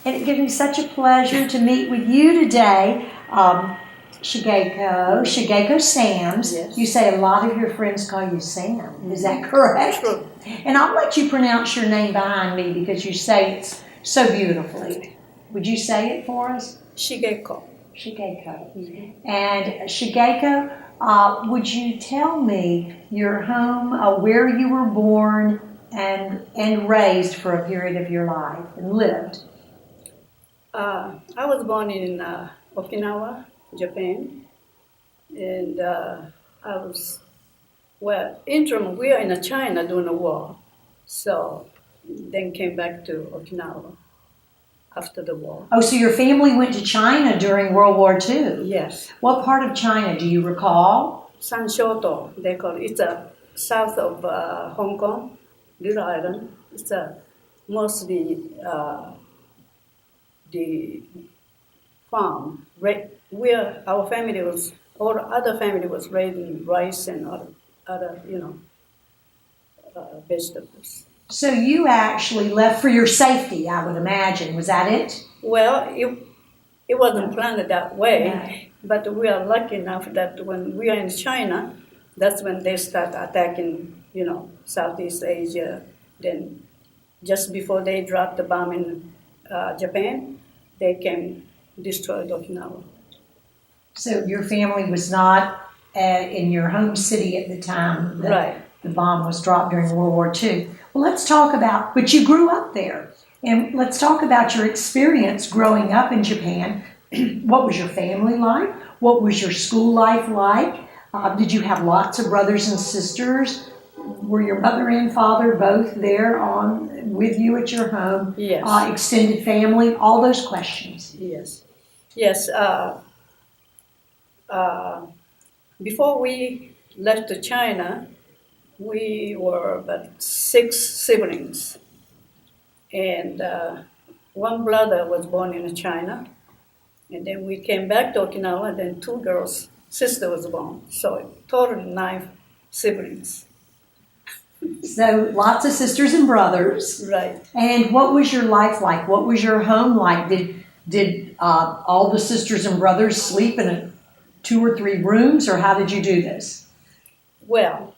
And it gives me such a pleasure to meet with you today, Shigeko Sams. Yes. You say a lot of your friends call you Sam. Is that correct? True. And I'll let you pronounce your name behind me because you say it so beautifully. Would you say it for us? Shigeko. Shigeko. And Shigeko, would you tell me your home, where you were born and raised for a period of your life and lived? I was born in Okinawa, Japan, and I was, interim, we are in China during the war, so then came back to Okinawa after the war. Oh, so your family went to China during World War II? Yes. What part of China do you recall? Sanshoto, they call it. It's south of Hong Kong, little island. It's mostly the farm. Where our family was, or other family was raising rice and other vegetables. So you actually left for your safety, I would imagine. Was that it? Well, it wasn't planned that way, Right. but we are lucky enough that when we are in China, that's when they start attacking, Southeast Asia. Then just before they dropped the bomb in Japan, they came, destroyed Okinawa. So your family was not in your home city at the time that Right. the bomb was dropped during World War II. Well, let's talk about, but you grew up there. And let's talk about your experience growing up in Japan. What was your family like? What was your school life like? Did you have lots of brothers and sisters? Were your mother and father both there with you at your home? Yes. Extended family? All those questions. Yes. Yes. Before we left to China, we were about 6 siblings. And one brother was born in China. And then we came back to Okinawa, and then 2 girls, sister was born. So total 9 siblings. So lots of sisters and brothers. Right. And what was your life like? What was your home like? Did all the sisters and brothers sleep in 2 or 3 rooms, or how did you do this? Well,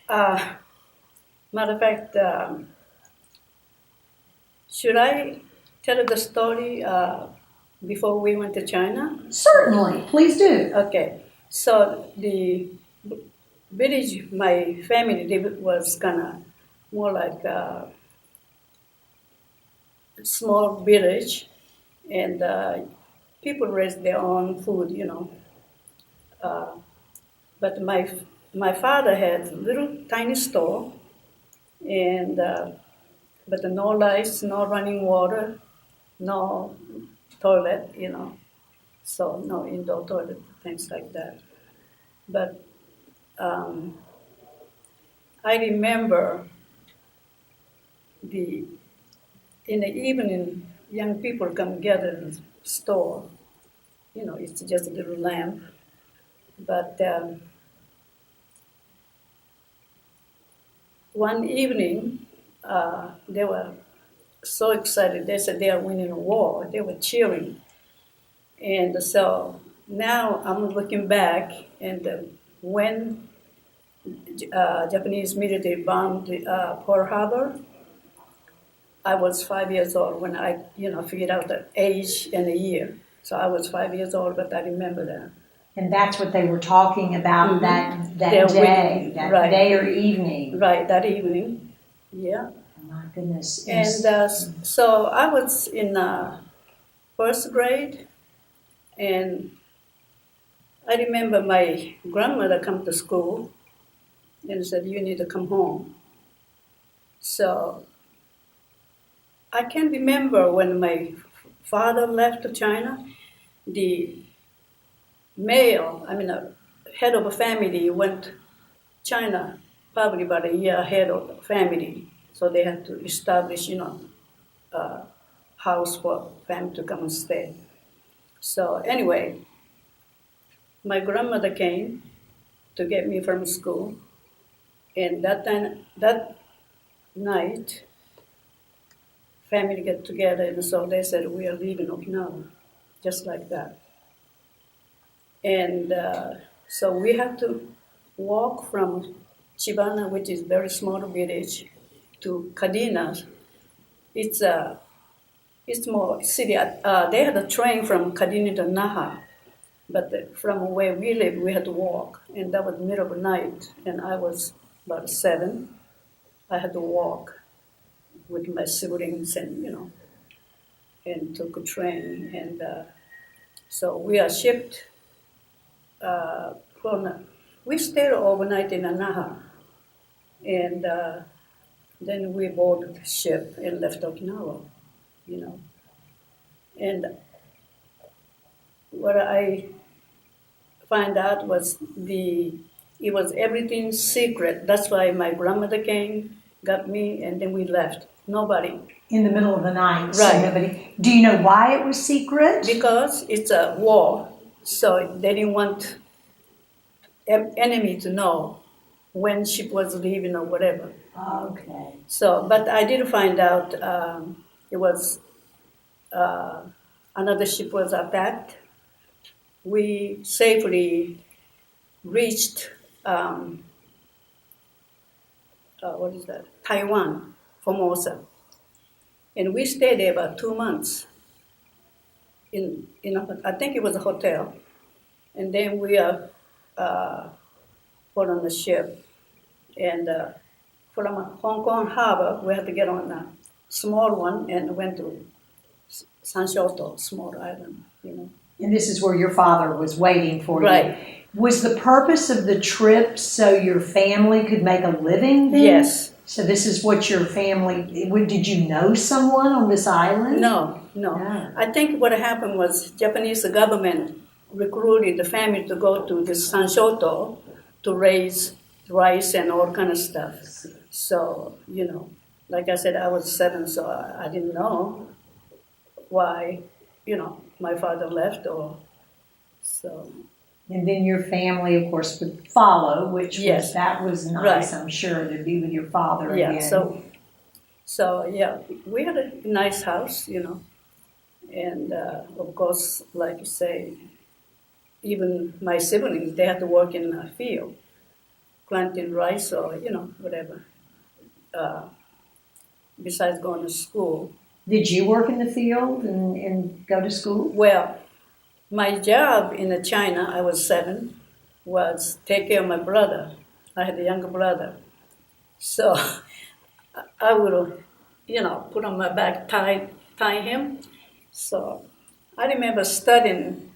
matter of fact, should I tell the story before we went to China? Certainly, please do. Okay, so the village my family lived was kind of more like a small village, and people raised their own food, But my father had a little tiny store, and but no lights, no running water, no toilet, so no indoor toilet, things like that. But I remember in the evening, young people come gather in the store. It's just a little lamp. But one evening, they were so excited. They said they are winning a war. They were cheering. And so now I'm looking back, and when Japanese military bombed Pearl Harbor, I was 5 years old when I, figured out the age and the year. So I was 5 years old, but I remember that. And that's what they were talking about that They're day, winning. that Right. day or evening. Right, that evening. Yeah. Oh, my goodness. And so I was in first grade, and I remember my grandmother come to school and said, "You need to come home." So I can remember when my father left to China, the head of a family went China probably about a year ahead of the family. So they had to establish, a house for family to come and stay. So anyway, my grandmother came to get me from school, and that night, family get together, and so they said, we are leaving Okinawa, just like that. And so we have to walk from Chibana, which is a very small village, to Kadena. It's more city. They had a train from Kadena to Naha, but from where we live, we had to walk, and that was middle of the night, and I was about 7. I had to walk with my siblings, and and took a train, and so we are shipped from. We stayed overnight in Naha, and then we boarded the ship and left Okinawa. And what I find out was it was everything secret. That's why my grandmother came, got me, and then we left. Nobody. In the middle of the night. Right. So nobody. Do you know why it was secret? Because it's a war, so they didn't want enemy to know when ship was leaving or whatever. Okay. So, but I did find out it was another ship was attacked. We safely reached Taiwan, Formosa, and we stayed there about 2 months. I think it was a hotel, and then we are put on the ship, and from Hong Kong Harbor we had to get on a small one and went to Sanshoto, small island. And this is where your father was waiting for you. Right. Was the purpose of the trip so your family could make a living then? Yes. So this is what your family, did you know someone on this island? No. No. I think what happened was Japanese government recruited the family to go to this Sanshoto to raise rice and all kind of stuff. So, like I said, I was 7, so I didn't know why, my father left or so. And then your family, of course, would follow, which Yes. that was nice, Right. I'm sure, to be with your father again. So yeah, we had a nice house, and of course, like you say, even my siblings, they had to work in a field, planting rice or, whatever, besides going to school. Did you work in the field and go to school? Well, my job in China, I was 7, was take care of my brother. I had a younger brother. So I would, put on my back, tie him. So I remember studying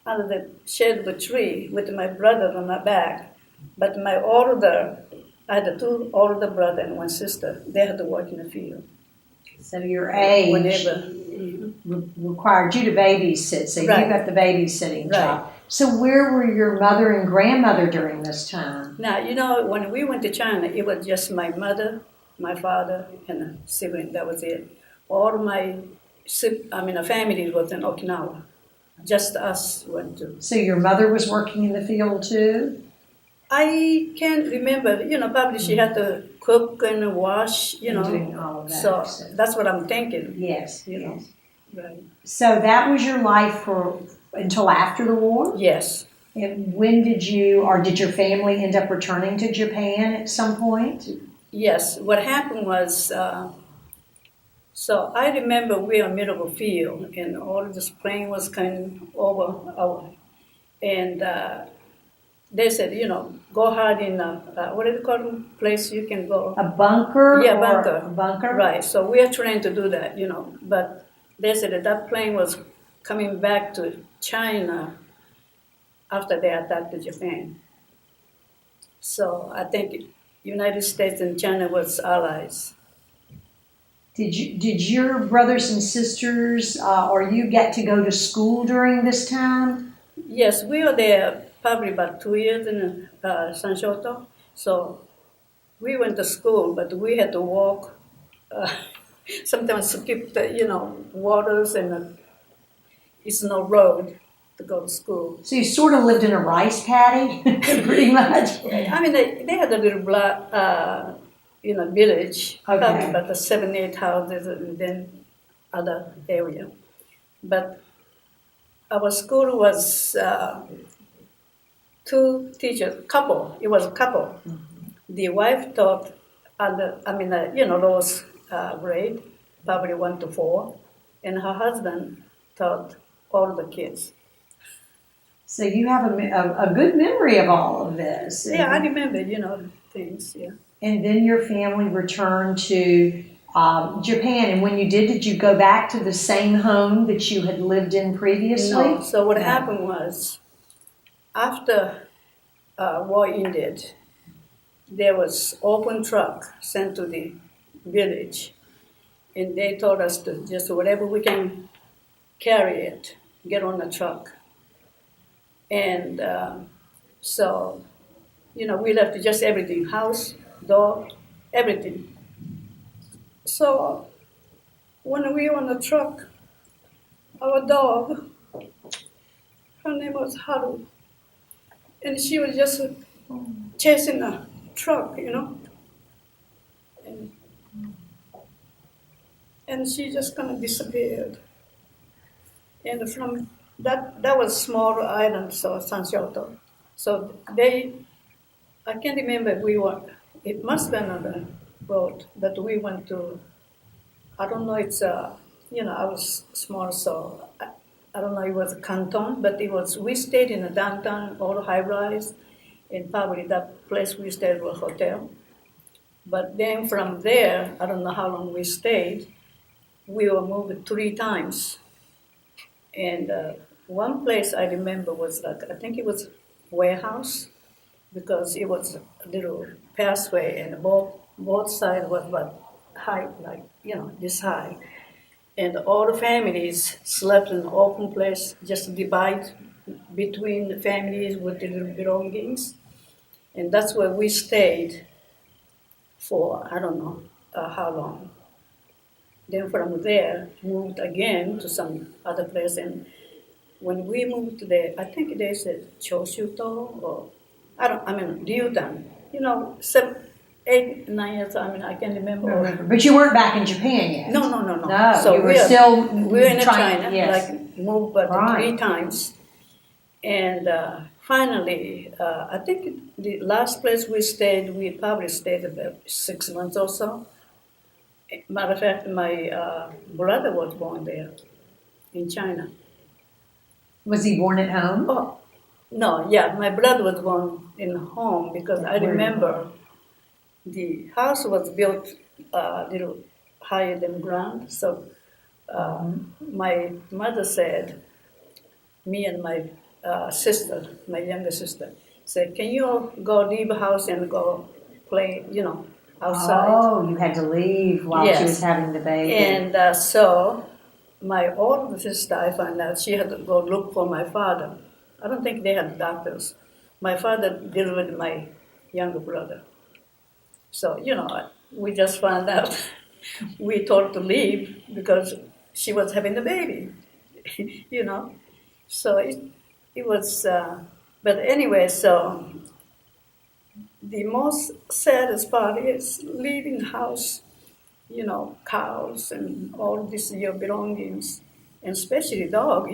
under the shade of a tree with my brother on my back. But I had 2 older brothers and 1 sister. They had to work in the field. So your age Whenever. required you to babysit, so Right. you got the babysitting Right. job. So where were your mother and grandmother during this time? Now, when we went to China, it was just my mother, my father, and a sibling. That was it. All my family was in Okinawa. Just us went to. So your mother was working in the field too? I can't remember. Probably she had to cook and wash. And doing all of that. So that's what I'm thinking. Yes. Yes. Right. So that was your life until after the war? Yes. And when did your family end up returning to Japan at some point? Yes. What happened was, so I remember we were in the middle of a field, and all of this plane was coming over, and they said, go hard in what do you call the place you can go? A bunker? Yeah, or bunker. A bunker? Right. So we are trying to do that, but they said that plane was coming back to China after they attacked Japan. So I think United States and China was allies. Did your brothers and sisters or you get to go to school during this time? Yes, we were there probably about 2 years in Sanshoto. So we went to school, but we had to walk. Sometimes skip the waters and it's no road to go to school. So you sort of lived in a rice paddy, pretty much. I mean, they had a little village, Okay. probably about 7, 8 houses, and then other area. But our school was two teachers, couple. It was a couple. The wife taught lowest grade, probably 1 to 4, and her husband taught all the kids. So you have a good memory of all of this. Yeah, I remember, things, yeah. And then your family returned to Japan. And when you did you go back to the same home that you had lived in previously? No, so what happened was, after war ended, there was open truck sent to the village, and they told us to just whatever we can carry it, get on the truck. And so, we left just everything, house, dog, everything. So when we were on the truck, our dog, her name was Haru, and she was just chasing the truck, and she just kind of disappeared. And from that was small island, so Sanshoto. So I can't remember if it must have been on the boat, but we went to, I don't know, I was small, so I don't know, it was a canton, but we stayed in a downtown, all high rise, and probably that place we stayed was a hotel. But then from there, I don't know how long we stayed, we were moved 3 times. And one place I remember was I think it was warehouse, because it was a little pathway, and both sides was about high, like, this high. And all the families slept in an open place, just divide between the families with the little belongings. And that's where we stayed for, I don't know how long. Then from there, moved again to some other place. And when we moved there, I think they said Choshuto, or Ryudan. 8, 9 years, I can't remember. But you weren't back in Japan yet. No. No, So you were still we're in China, yes. like moved but Right. 3 times. And finally, I think the last place we stayed, we probably stayed about 6 months or so. Matter of fact, my brother was born there in China. Was he born at home? Oh, no, yeah, my brother was born in home, because I remember the house was built a little higher than ground. So my mother said, me and my sister, my younger sister, said, can you all go leave the house and go play, outside? Oh, you had to leave while she was having the baby. And so my older sister, I found out she had to go look for my father. I don't think they had doctors. My father delivered my younger brother. So, we just found out. We told to leave because she was having the baby, So it was, but anyway, so the most saddest part is leaving the house, cows and all this, your belongings, and especially dog,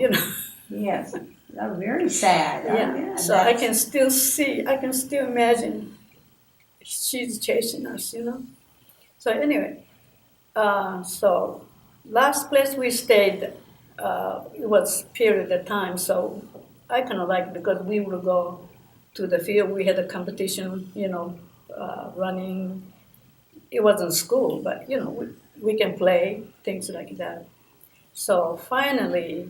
Yes, oh, very sad. Yeah. Oh, yeah, So I can still imagine she's chasing us, So anyway, so last place we stayed, it was period of time, so I kind of like, because we would go to the field, we had a competition, running. It wasn't school, but, we can play, things like that. So finally,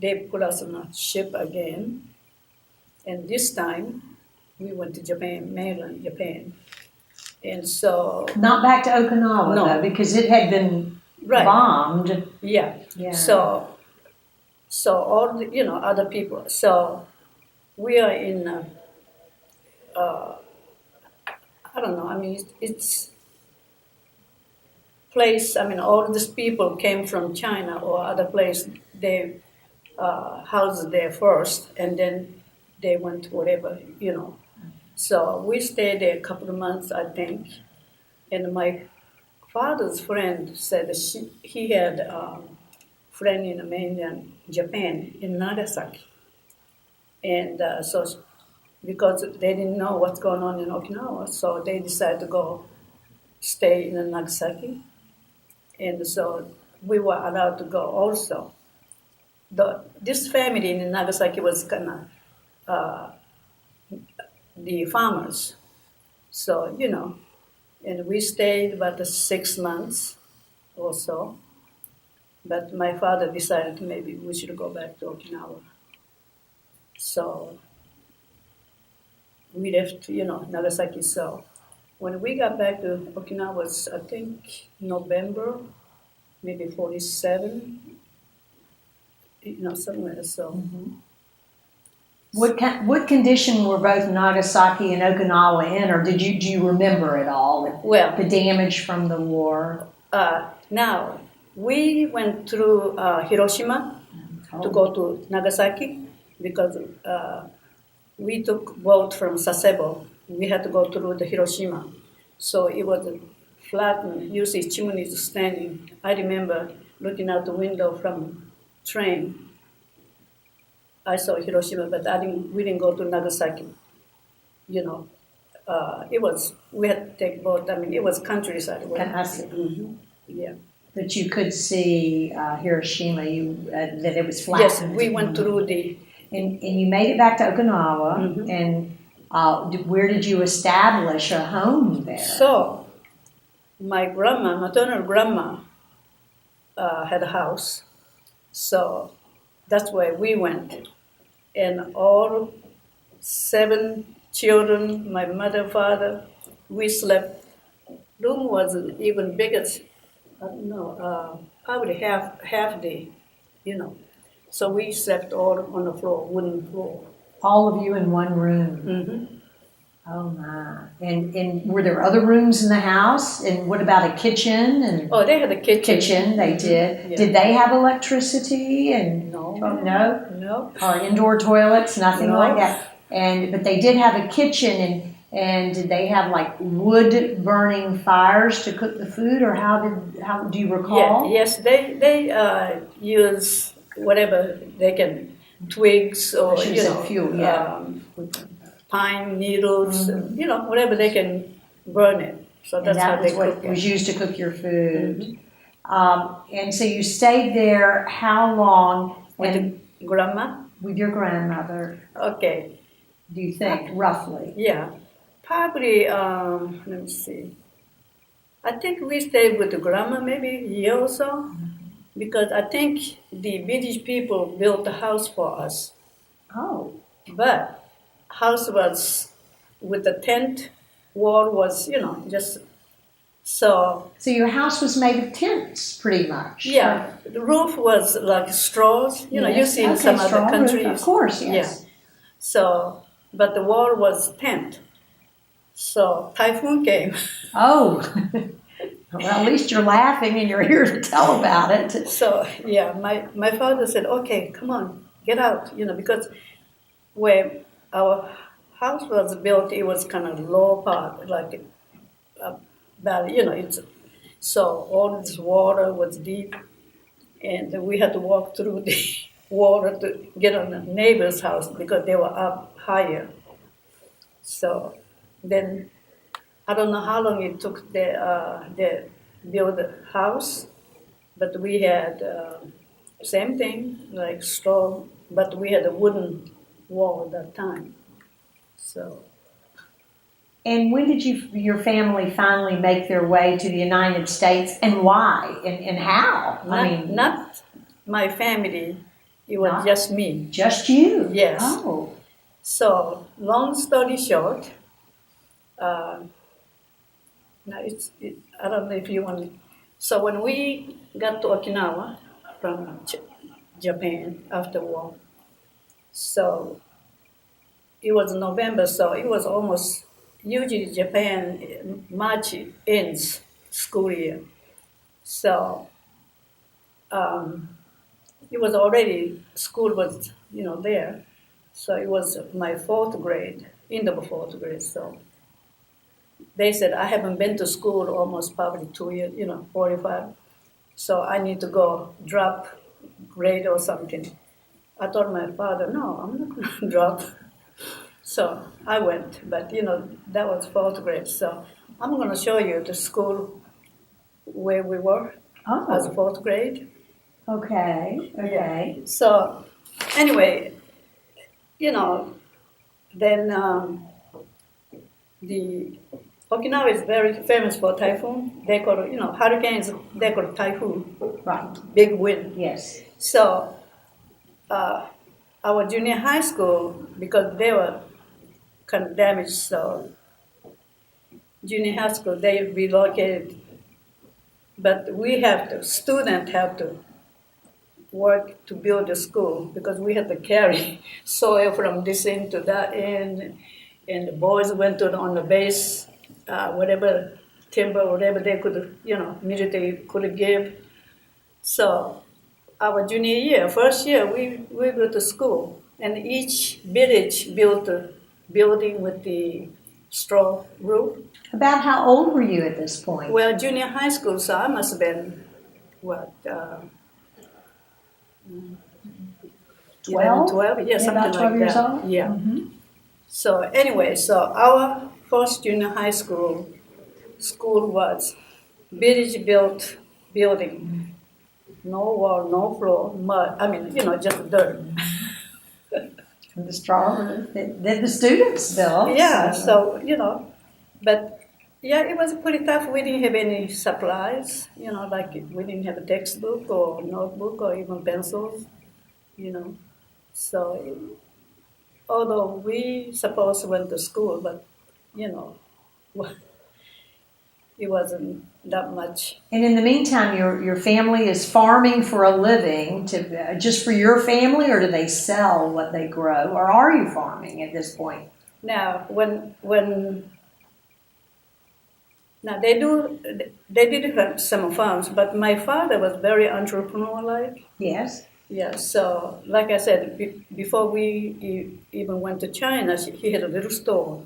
they put us on a ship again, and this time we went to Japan, mainland Japan. And so... Not back to Okinawa, No. though, because it had been bombed. Yeah. So all the, other people. So we are in, I don't know, it's place, all these people came from China or other place. They housed there first, and then they went to whatever, So we stayed there a couple of months, I think. And my father's friend said that he had a friend in mainland Japan in Nagasaki. And because they didn't know what's going on in Okinawa, so they decided to go stay in Nagasaki. And so we were allowed to go also. This family in Nagasaki was kind of the farmers. So, and we stayed about 6 months or so. But my father decided maybe we should go back to Okinawa. So we left, Nagasaki. So when we got back to Okinawa was, I think, November, maybe 47, somewhere. So What condition were both Nagasaki and Okinawa in, or do you remember it all? Well, the damage from the war. now we went through Hiroshima to go to Nagasaki because we took boat from Sasebo. We had to go through the Hiroshima, so it was flat and you see chimneys standing. I remember looking out the window from train. I saw Hiroshima, but we didn't go to Nagasaki. We had to take boat. I mean, it was countryside. I see. Mm-hmm. Yeah. But you could see Hiroshima. That it was flat. Yes, we went through the. And you made it back to Okinawa. Mm-hmm. And where did you establish a home there? So, my maternal grandma, had a house. So that's where we went. And all 7 children, my mother, father, we slept. Room wasn't even bigger. I don't know, probably half the, So we slept all on the floor, wooden floor. All of you in one room. Mm-hmm. Oh my! And were there other rooms in the house? And what about a kitchen? And they had a kitchen. Kitchen, they did. Yeah. Did they have electricity? And No. Oh, no. No. Or indoor toilets? Nothing No. like that. But they did have a kitchen. And did they have like wood burning fires to cook the food, or how do you recall? Yes, they use whatever they can, twigs or fuel, pine needles, Mm-hmm. whatever they can burn it. So that's how they cook was it. used to cook your food. Mm-hmm. And so you stayed there how long? With grandma? With your grandmother? Okay. Do you think, roughly? Yeah. Probably, let me see. I think we stayed with the grandma maybe a year or so, because I think the British people built a house for us. Oh. But house was with the tent, wall was, just so. So your house was made of tents, pretty much. Yeah, the roof was like straws. You see in some other countries. Of course, yes. Yeah. So, but the wall was tent. So typhoon came. Oh. Well, at least you're laughing and you're here to tell about it. So yeah, my father said, "Okay, come on, get out," because where our house was built, it was kind of low part, like a valley, so all this water was deep, and we had to walk through the water to get on the neighbor's house because they were up higher. So then I don't know how long it took they build the house, but we had same thing like straw, but we had a wooden wall at that time. So. And when did your family finally make their way to the United States, and why, and how? Not my family. It was just me. Just you? Yes. Oh. So long story short, now I don't know if you want. So when we got to Okinawa from Japan after war, so it was November, so it was almost. Usually Japan, March ends school year. So it was already, school was, there. So it was my 4th grade, end of 4th grade. So they said I haven't been to school almost probably 2 years, 45. So I need to go drop grade or something. I told my father, no, I'm not going to drop. So I went, but that was fourth grade. So I'm going to show you the school where we were as Oh, fourth grade. okay, okay. So anyway, then the Okinawa is very famous for typhoon. They call it, hurricanes. They call it typhoon, Right, big wind. yes. So our junior high school, because they were kind of damaged, so junior high school they relocated. But students have to work to build the school because we had to carry soil from this end to that end, and the boys went on the base, whatever timber, whatever they could, military could give. So our junior year, first year, we go to school, and each village built a building with the straw roof. About how old were you at this point? Well, junior high school, so I must have been, what, 11, 12? Yeah, something about 12 like years that. old? Yeah. Mhm. So anyway, so our first junior high school was village built building. No wall, no floor, mud. I mean, just dirt. The straw roof that the students built. Yeah, so, but yeah, it was pretty tough. We didn't have any supplies, like we didn't have a textbook or notebook or even pencils, you know. So, although we supposed went to school, but, you know, it wasn't that much. And in the meantime, your family is farming for a living, to just for your family, or do they sell what they grow, or are you farming at this point? Now, now they did have some farms, but my father was very entrepreneur-like. Yes. Yeah, so like I said, before we even went to China, he had a little store,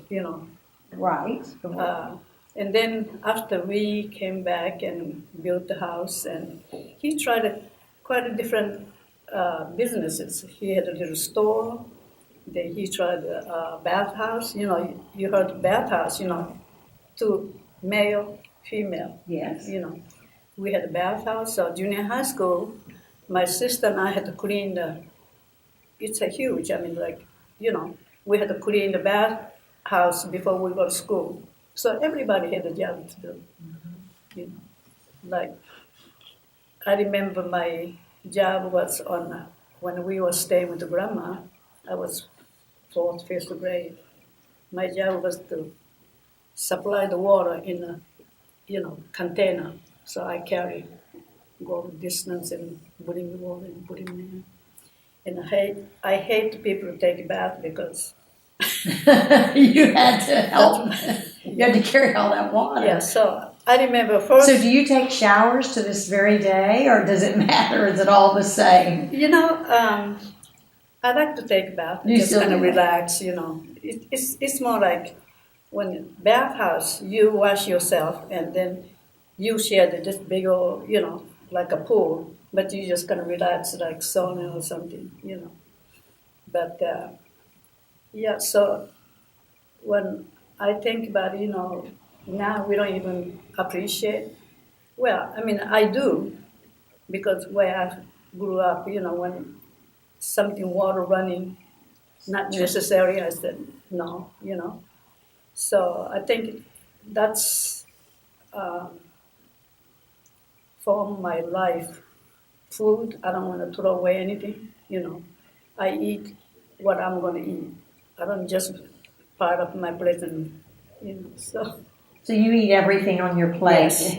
Right. and then after we came back and built the house, and he tried quite a different businesses. He had a little store. Then he tried a bathhouse. You heard bathhouse. Two male, female. Yes. We had a bathhouse. So junior high school, my sister and I had to clean the. It's a huge. I mean, we had to clean the bathhouse before we go to school. So everybody had a job to do. You know, like I remember my job was on when we were staying with the grandma. I was fourth, fifth grade. My job was to supply the water in a container. So I go distance and bring the water and put it in. And I hate people to take a bath because You had to help. You had to carry all that water. yeah. So I remember first. So do you take showers to this very day, or does it matter? Is it all the same? I like to take a bath, You just still kind of do that? relax. It's more like when bathhouse you wash yourself and then you share this big old like a pool, but you just kind of relax like sauna or something. But yeah, so when I think about now we don't even appreciate. Well, I mean I do because where I grew up, when something water running not necessary. I said no. So I think that's for my life. Food, I don't want to throw away anything. I eat what I'm going to eat. I don't just part of my plate so. So you eat everything on your plate. Yes.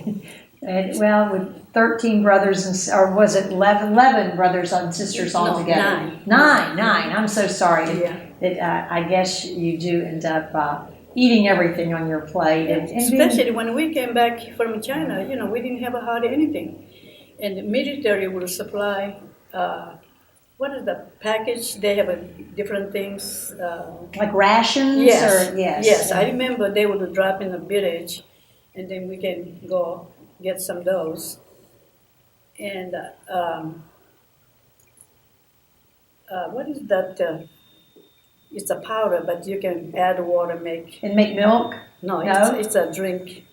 And, well, with 13 brothers, or was it 11 brothers and sisters all No, together? 9. Nine. I'm so sorry. Yeah. I guess you do end up eating everything on your plate. And Especially when we came back from China, we didn't have hardly anything. And the military would supply, what is the package? They have different things. Like rations? Yes, Or, yes. yes. I remember they would drop in the village, and then we can go get some of those. And what is that? It's a powder, but you can add water, make. And make milk? No, No? it's a drink.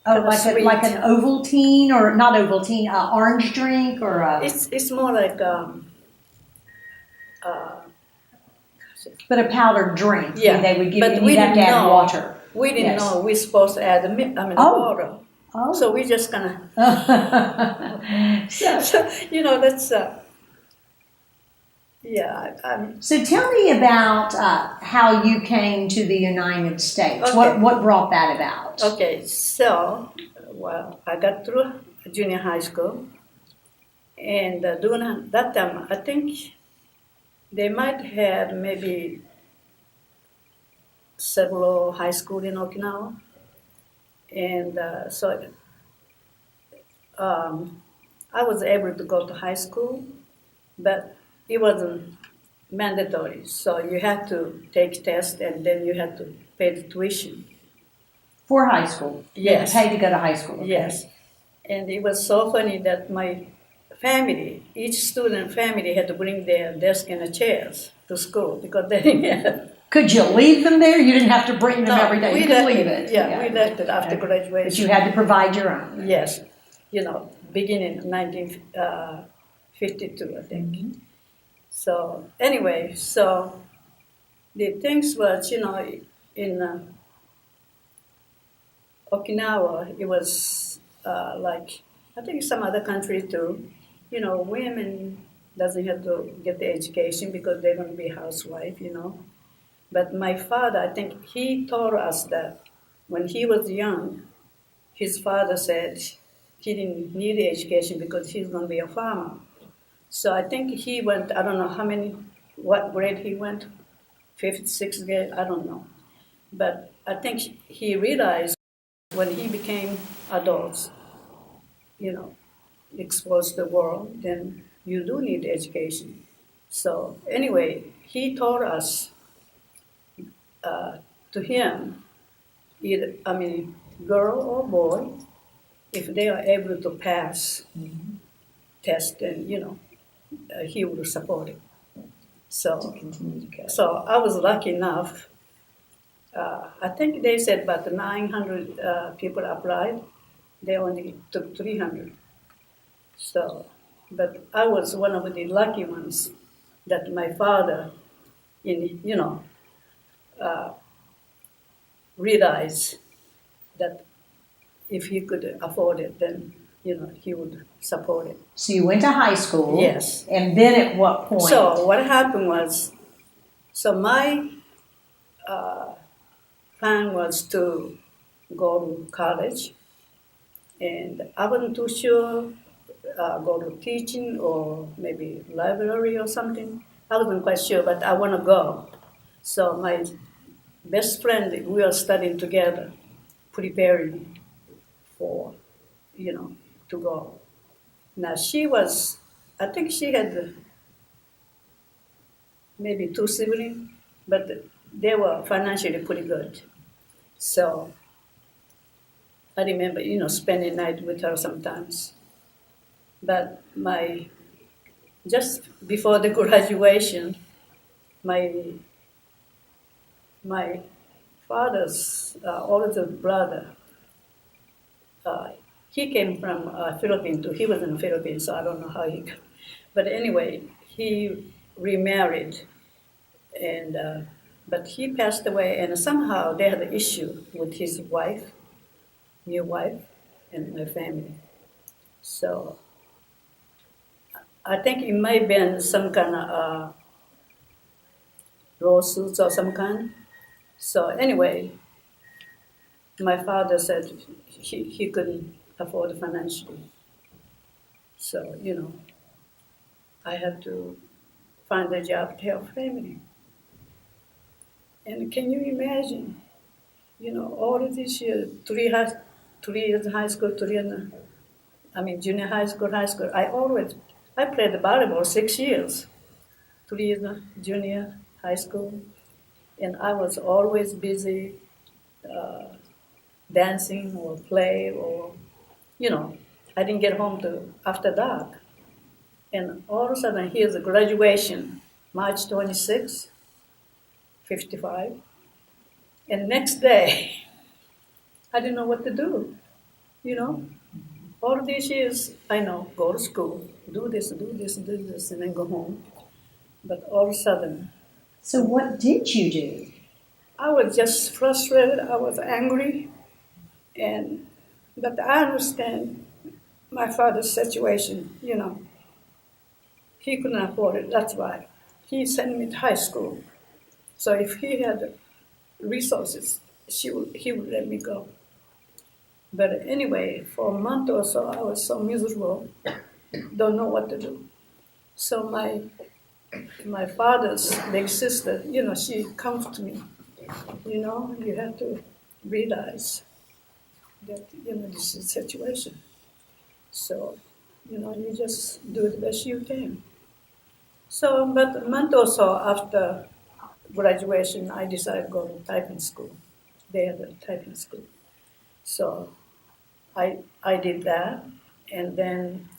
Oh, Kinda sweet. like an Ovaltine, or not Ovaltine, orange drink, or a... It's more like But a powdered drink. Yeah, They would give but you, we you'd have to didn't add know. water. We didn't Yes. know we're supposed to add Oh. water. Oh. So we just kind of, so, that's, yeah. so tell me about how you came to the United States. Okay. What brought that about? Okay, so, well, I got through junior high school, and during that time, I think they might have maybe several high school in Okinawa, and I was able to go to high school, but it wasn't mandatory. So you had to take tests, and then you had to pay the tuition. For high school? Yes. You paid to go to high school? Okay. Yes. And it was so funny that my family, each student family had to bring their desk and chairs to school because they didn't have. Could you leave them there? You didn't have to bring them No, every day. we You could left leave it. it. Yeah, we left it after graduation. But you had to provide your own. Yes, beginning of 1952, I think. Mm-hmm. So anyway, so the things was, in Okinawa, it was like, I think some other country too, women doesn't have to get the education because they're going to be housewife. But my father, I think he told us that when he was young, his father said he didn't need the education because he's going to be a farmer. So I think he went, I don't know what grade he went, fifth, sixth grade, I don't know. But I think he realized when he became adults, exposed to the world, then you do need education. So anyway, he told us to him, either, girl or boy, if they are able to pass test, then, he would support it. So I was lucky enough. I think they said about 900 people applied. They only took 300. So, but I was one of the lucky ones that my father, realized that if he could afford it, then he would support it. So you went to high school. Yes. And then at what point? So what happened was, my plan was to go to college, and I wasn't too sure go to teaching or maybe library or something. I wasn't quite sure, but I want to go. So my best friend, we were studying together, preparing for, to go. Now I think she had maybe 2 siblings, but they were financially pretty good. So I remember, spending night with her sometimes. But just before the graduation, my father's older brother, he came from Philippines too. He was in the Philippines, so I don't know how he got. But anyway, he remarried, and but he passed away, and somehow they had an issue with his wife, new wife, and my family. So I think it might have been some kind of lawsuits or some kind. So anyway, my father said he couldn't afford financially. So, I had to find a job to help family. And can you imagine, all of this year, 3 years in high school, junior high school. I played volleyball 6 years. 2 years junior high school, and I was always busy dancing or play or, I didn't get home till after dark. And all of a sudden, here's a graduation, March 26, 55. And next day, I didn't know what to do, you know. All these years, I know, go to school, do this, and then go home. But all of a sudden, So what did you do? I was just frustrated. I was angry, but I understand my father's situation. He couldn't afford it. That's why he sent me to high school. So if he had resources, he would let me go. But anyway, for a month or so, I was so miserable, don't know what to do. So my father's big sister, she comforted me. You have to realize that this is the situation. So you just do the best you can. So, but a month or so after graduation, I decided to go to typing school. They had a typing school. So I did that, and then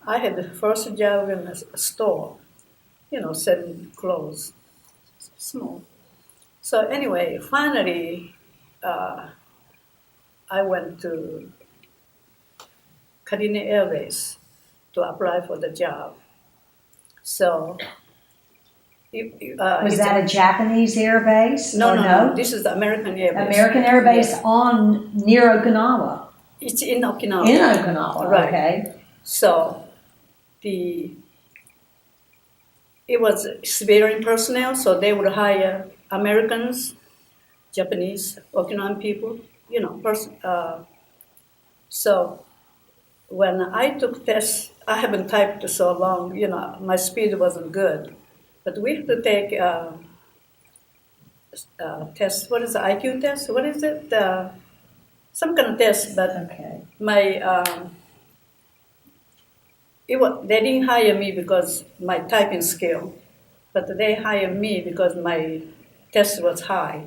I had the first job in a store, selling clothes, small. So anyway, finally, I went to Kadine Airways to apply for the job. So Was that a Japanese air base? no. This is the American Air Base. American Air Base Yeah. near Okinawa. It's in Okinawa. In Okinawa, Right. okay. So it was civilian personnel, so they would hire Americans, Japanese, Okinawan people, So when I took tests, I haven't typed so long, my speed wasn't good. But we had to take test. What is the IQ test? What is it? Some kind of test, but Okay. my they didn't hire me because my typing skill, but they hired me because my test was high.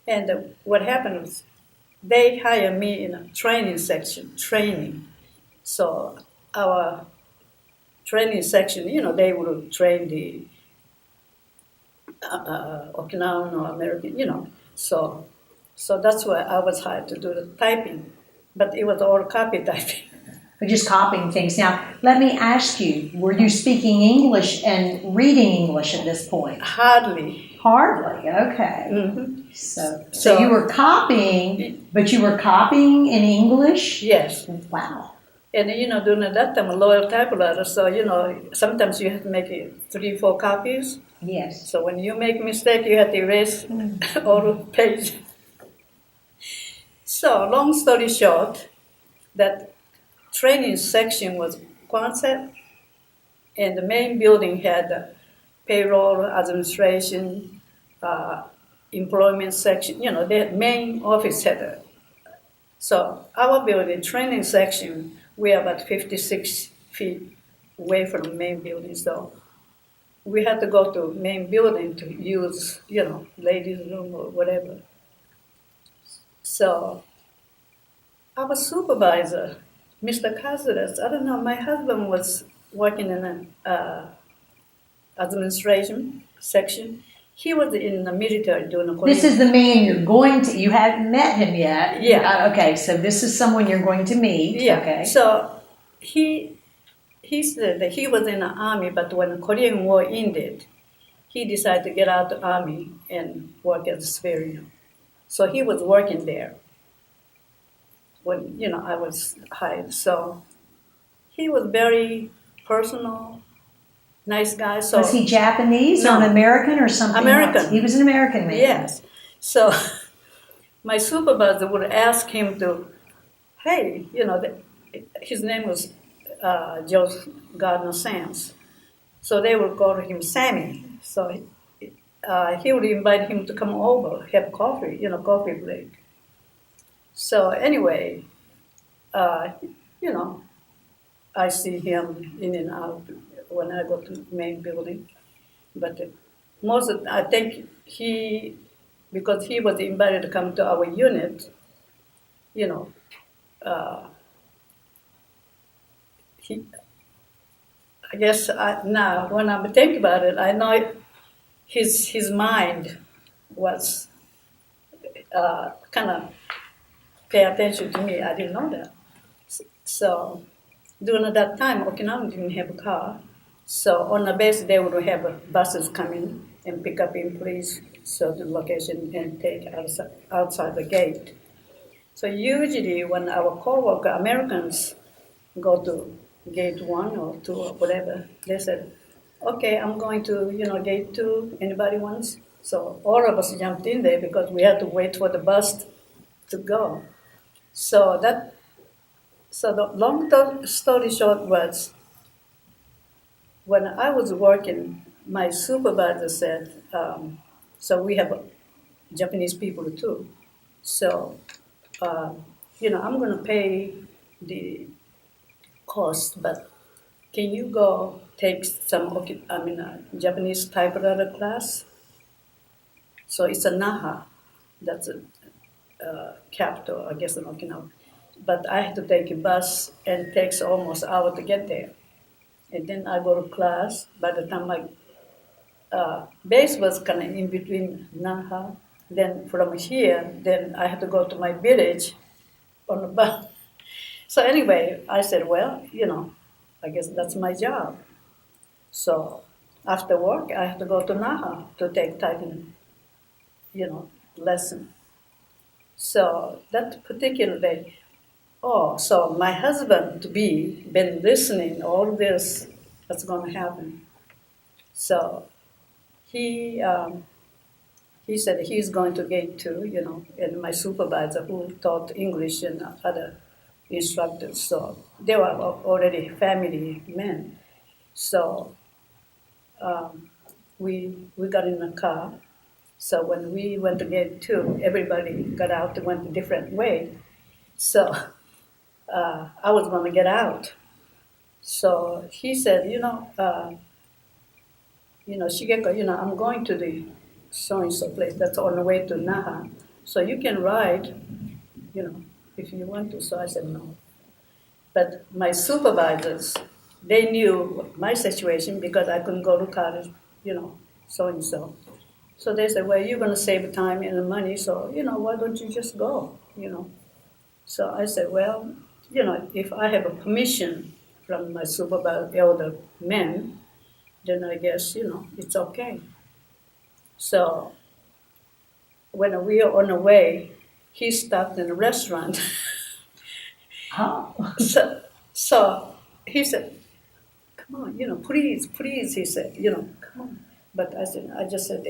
And what happened was they hired me in a training section, training. So our training section, they would train the Okinawan or American, So that's why I was hired to do the typing, but it was all copy typing. But just copying things. Now, let me ask you, were you speaking English and reading English at this point? Hardly. Hardly, okay. Mm-hmm. So you were copying, but you were copying in English? Yes. Wow. And during that time, a loyal typewriter, so sometimes you have to make 3, 4 copies. Yes. So when you make a mistake, you have to erase all the page. So long story short, that training section was Quonset, and the main building had payroll, administration, employment section. The main office had. So our building, training section, we are about 56 feet away from the main building. So we had to go to main building to use, ladies' room or whatever. So our supervisor, Mr. Cáceres, I don't know, my husband was working in an administration section. He was in the military doing a This is the man you're going to, you haven't met him yet. Yeah. Okay, so this is someone you're going to meet. Yeah. Okay. So he said that he was in the army, but when the Korean War ended, he decided to get out of the army and work as a civilian. So he was working there when, I was hired. So he was very personal, nice guy. So was he Japanese or an American or something American. else? He was an American man. Yes. So my supervisor would ask him to, hey, his name was Joe Gardner Sands. So they would call him Sammy. So he would invite him to come over, have coffee, coffee break. So anyway, I see him in and out when I go to main building. But I think because he was invited to come to our unit, you know, uh, he, I guess now when I think about it, I know his mind was kind of pay attention to me. I didn't know that. So during that time, Okinawa didn't have a car. So on the base, they would have buses coming and pick up employees so the location and take outside the gate. So usually when our co-worker Americans go to gate 1 or 2 or whatever, they said, okay, I'm going to, gate 2, anybody wants? So all of us jumped in there because we had to wait for the bus to go. So the story short was, when I was working, my supervisor said, so we have Japanese people too. So, uh, I'm going to pay the cost, but can you go take some Japanese typewriter class? So it's a Naha, that's a capital, I guess, in Okinawa. But I had to take a bus and it takes almost an hour to get there. And then I go to class. By the time my base was kind of in between Naha, then from here, then I had to go to my village on the bus. So anyway, I said, well, I guess that's my job. So after work, I have to go to Naha to take typing, lesson. So that particular day, so my husband to be been listening all this that's going to happen. So he he said he's going to gate 2, and my supervisor who taught English and other instructors. So they were already family men. So we got in a car. So when we went to gate 2, everybody got out and went a different way. So I was going to get out. So he said, Shigeko, I'm going to the so-and-so place that's on the way to Naha. So you can ride, if you want to. So I said, no. But my supervisors, they knew my situation because I couldn't go to college, so-and-so. So they said, well, you're going to save time and money, so, why don't you just go, So I said, well, if I have a permission from my supervisor, elder men, then I guess, it's okay. So when we were on the way, he stopped in a restaurant. Oh. So he said, come on, please, he said, come on. But I just said,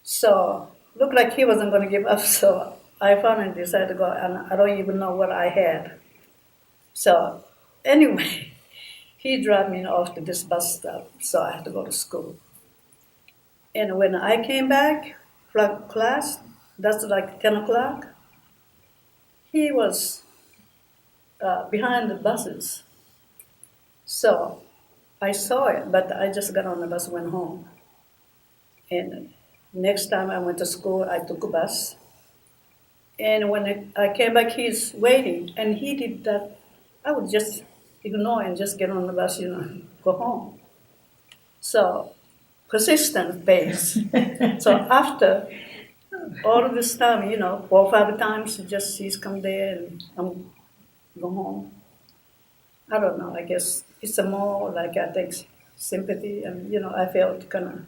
So looked like he wasn't going to give up, so I finally decided to go, and I don't even know what I had. So anyway, he dropped me off to this bus stop, so I had to go to school. And when I came back from class, that's like 10 o'clock, he was behind the buses. So I saw it, but I just got on the bus and went home. And next time I went to school, I took a bus. And when I came back, he's waiting. And he did that. I would just ignore and just get on the bus, go home. So persistent pace. So after all of this time, 4 or 5 times, he's come there and I'm go home. I don't know. I guess it's a more like I think sympathy, and I felt kind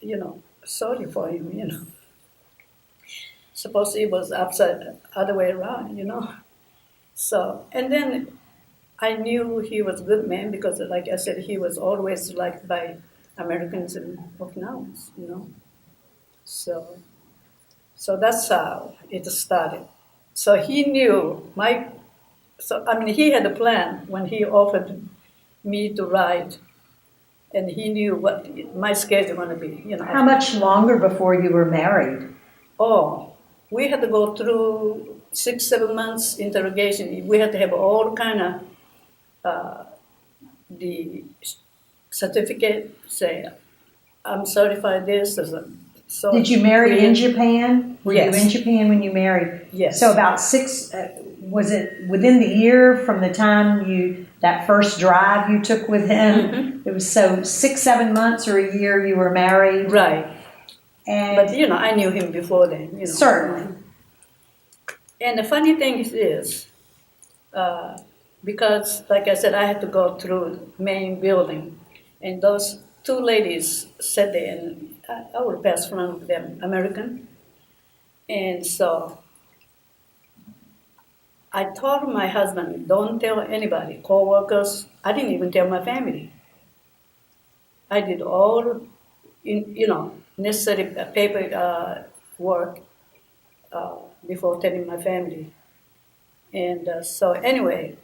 of sorry for him. Suppose it was upside other way around. So and then I knew he was a good man because, like I said, he was always liked by Americans and Okinawans. So that's how it started. So he knew he had a plan when he offered me to ride, and he knew what my schedule was going to be. How much longer before you were married? Oh, we had to go through 6, 7 months interrogation. We had to have all kind of the certificate, say, I'm certified this as a so. Did you marry in Korean. Japan? Were you Yes. in Japan when you married? Yes. So about was it within the year from the time that first drive you took with him? It was so 6, 7 months or a year you were married? Right. And But, I knew him before then, certainly. And the funny thing is, because, like I said, I had to go through the main building, and those two ladies sat there, and I would pass front of them, American. And so I told my husband, don't tell anybody, co-workers. I didn't even tell my family. I did all, necessary paper work before telling my family. And so anyway,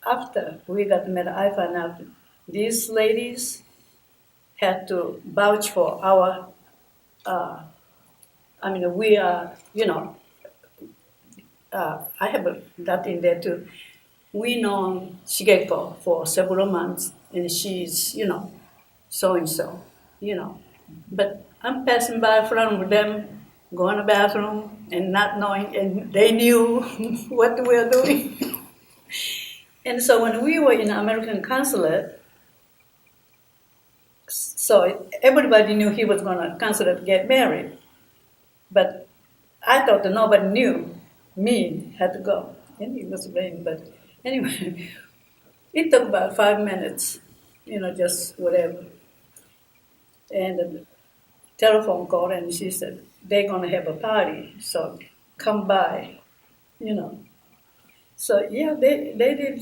after we got married, I found out these ladies had to vouch for our, we are, I have that in there too. We know Shigeko for several months, and she's, so and so, But I'm passing by in front of them, going to the bathroom, and not knowing, and they knew what we were doing. And so when we were in the American consulate, so everybody knew he was going to consulate get married. But I thought that nobody knew me had to go. And it was raining, but anyway, it took about 5 minutes, just whatever. And the telephone called, and she said, they're going to have a party, so come by. So, yeah, they did,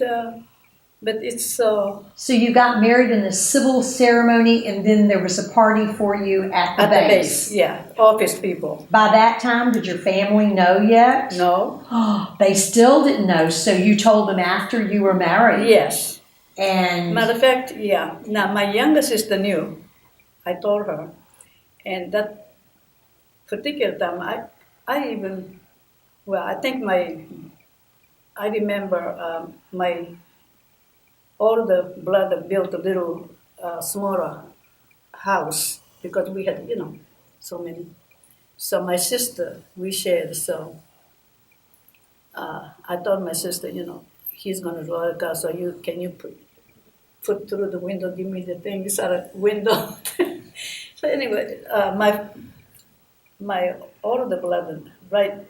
but it's so... So you got married in a civil ceremony, and then there was a party for you at the At base. the base, yeah, office people. By that time, did your family know yet? No. They still didn't know, so you told them after you were married? Yes. And Matter of fact, yeah. Now, my younger sister knew. I told her. And that particular time, I remember my older brother built a little smaller house because we had, so many. So my sister, we shared. So I told my sister, he's going to draw a car. So can you put through the window, give me the thing, it's out of window. So anyway, my older brother, right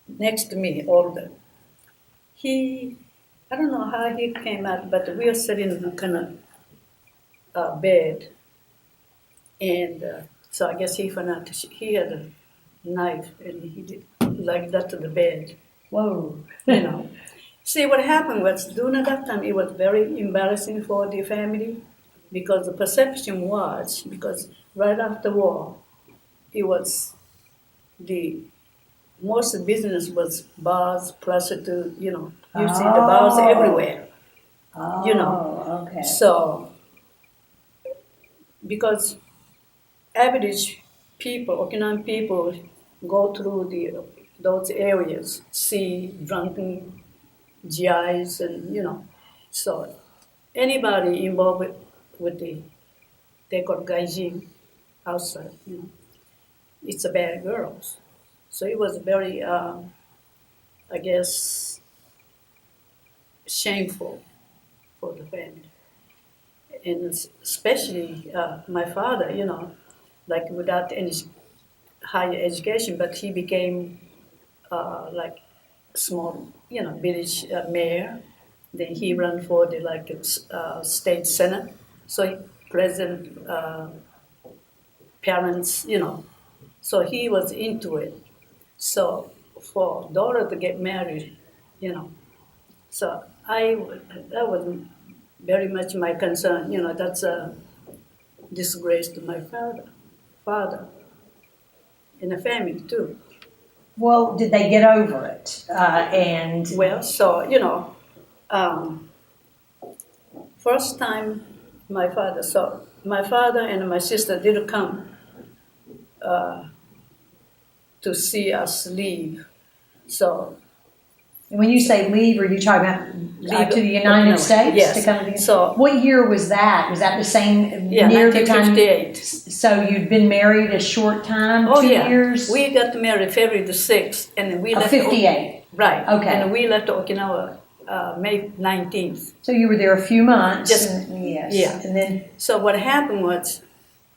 next to me, older, I don't know how he came out, but we were sitting in a kind of bed. And so I guess he found out he had a knife, and he did like that to the bed. whoa. See, what happened was during that time, it was very embarrassing for the family because the perception was, because right after war, it was the most business was bars, prostitute, you see the bars everywhere, Okay. So, because average people, Okinawan people, go through those areas, see drunken GIs and, so anybody involved with they got gaijin outside, it's a bad girls. So it was very, I guess, shameful for the family. And especially my father, like without any higher education, but he became like small, village mayor. Then he ran for the state senate. So president parents. So he was into it. So for daughter to get married, so that was very much my concern. That's a disgrace to my father, and the family too. Well, did they get over it? And Well, so um, first time my father and my sister did come to see us leave. So And when you say leave, are you talking about to the United Okinawa. States? Yes. To come to the, So what year was that? Was that the same yeah, near the time? 1958. So you'd been married a short time, Oh 2 yeah, years? we got married February the 6th, and we Of left. 58. Right. Okay. And we left Okinawa May 19th. So you were there a few months. Just yes. yeah. And then So what happened was,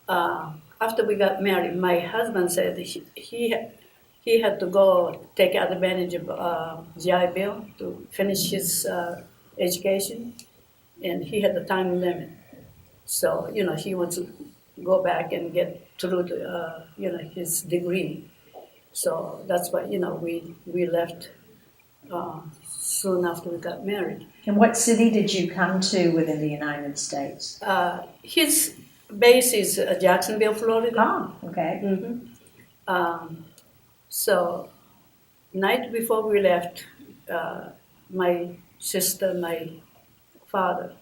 after we got married, my husband said he had to go take advantage of GI Bill to finish his education, and he had the time limit. So he wants to go back and get through the his degree. So that's why we left soon after we got married. and what city did you come to within the United States? His base is Jacksonville, Florida. Oh, okay. Mm-hmm. So night before we left, my sister, my father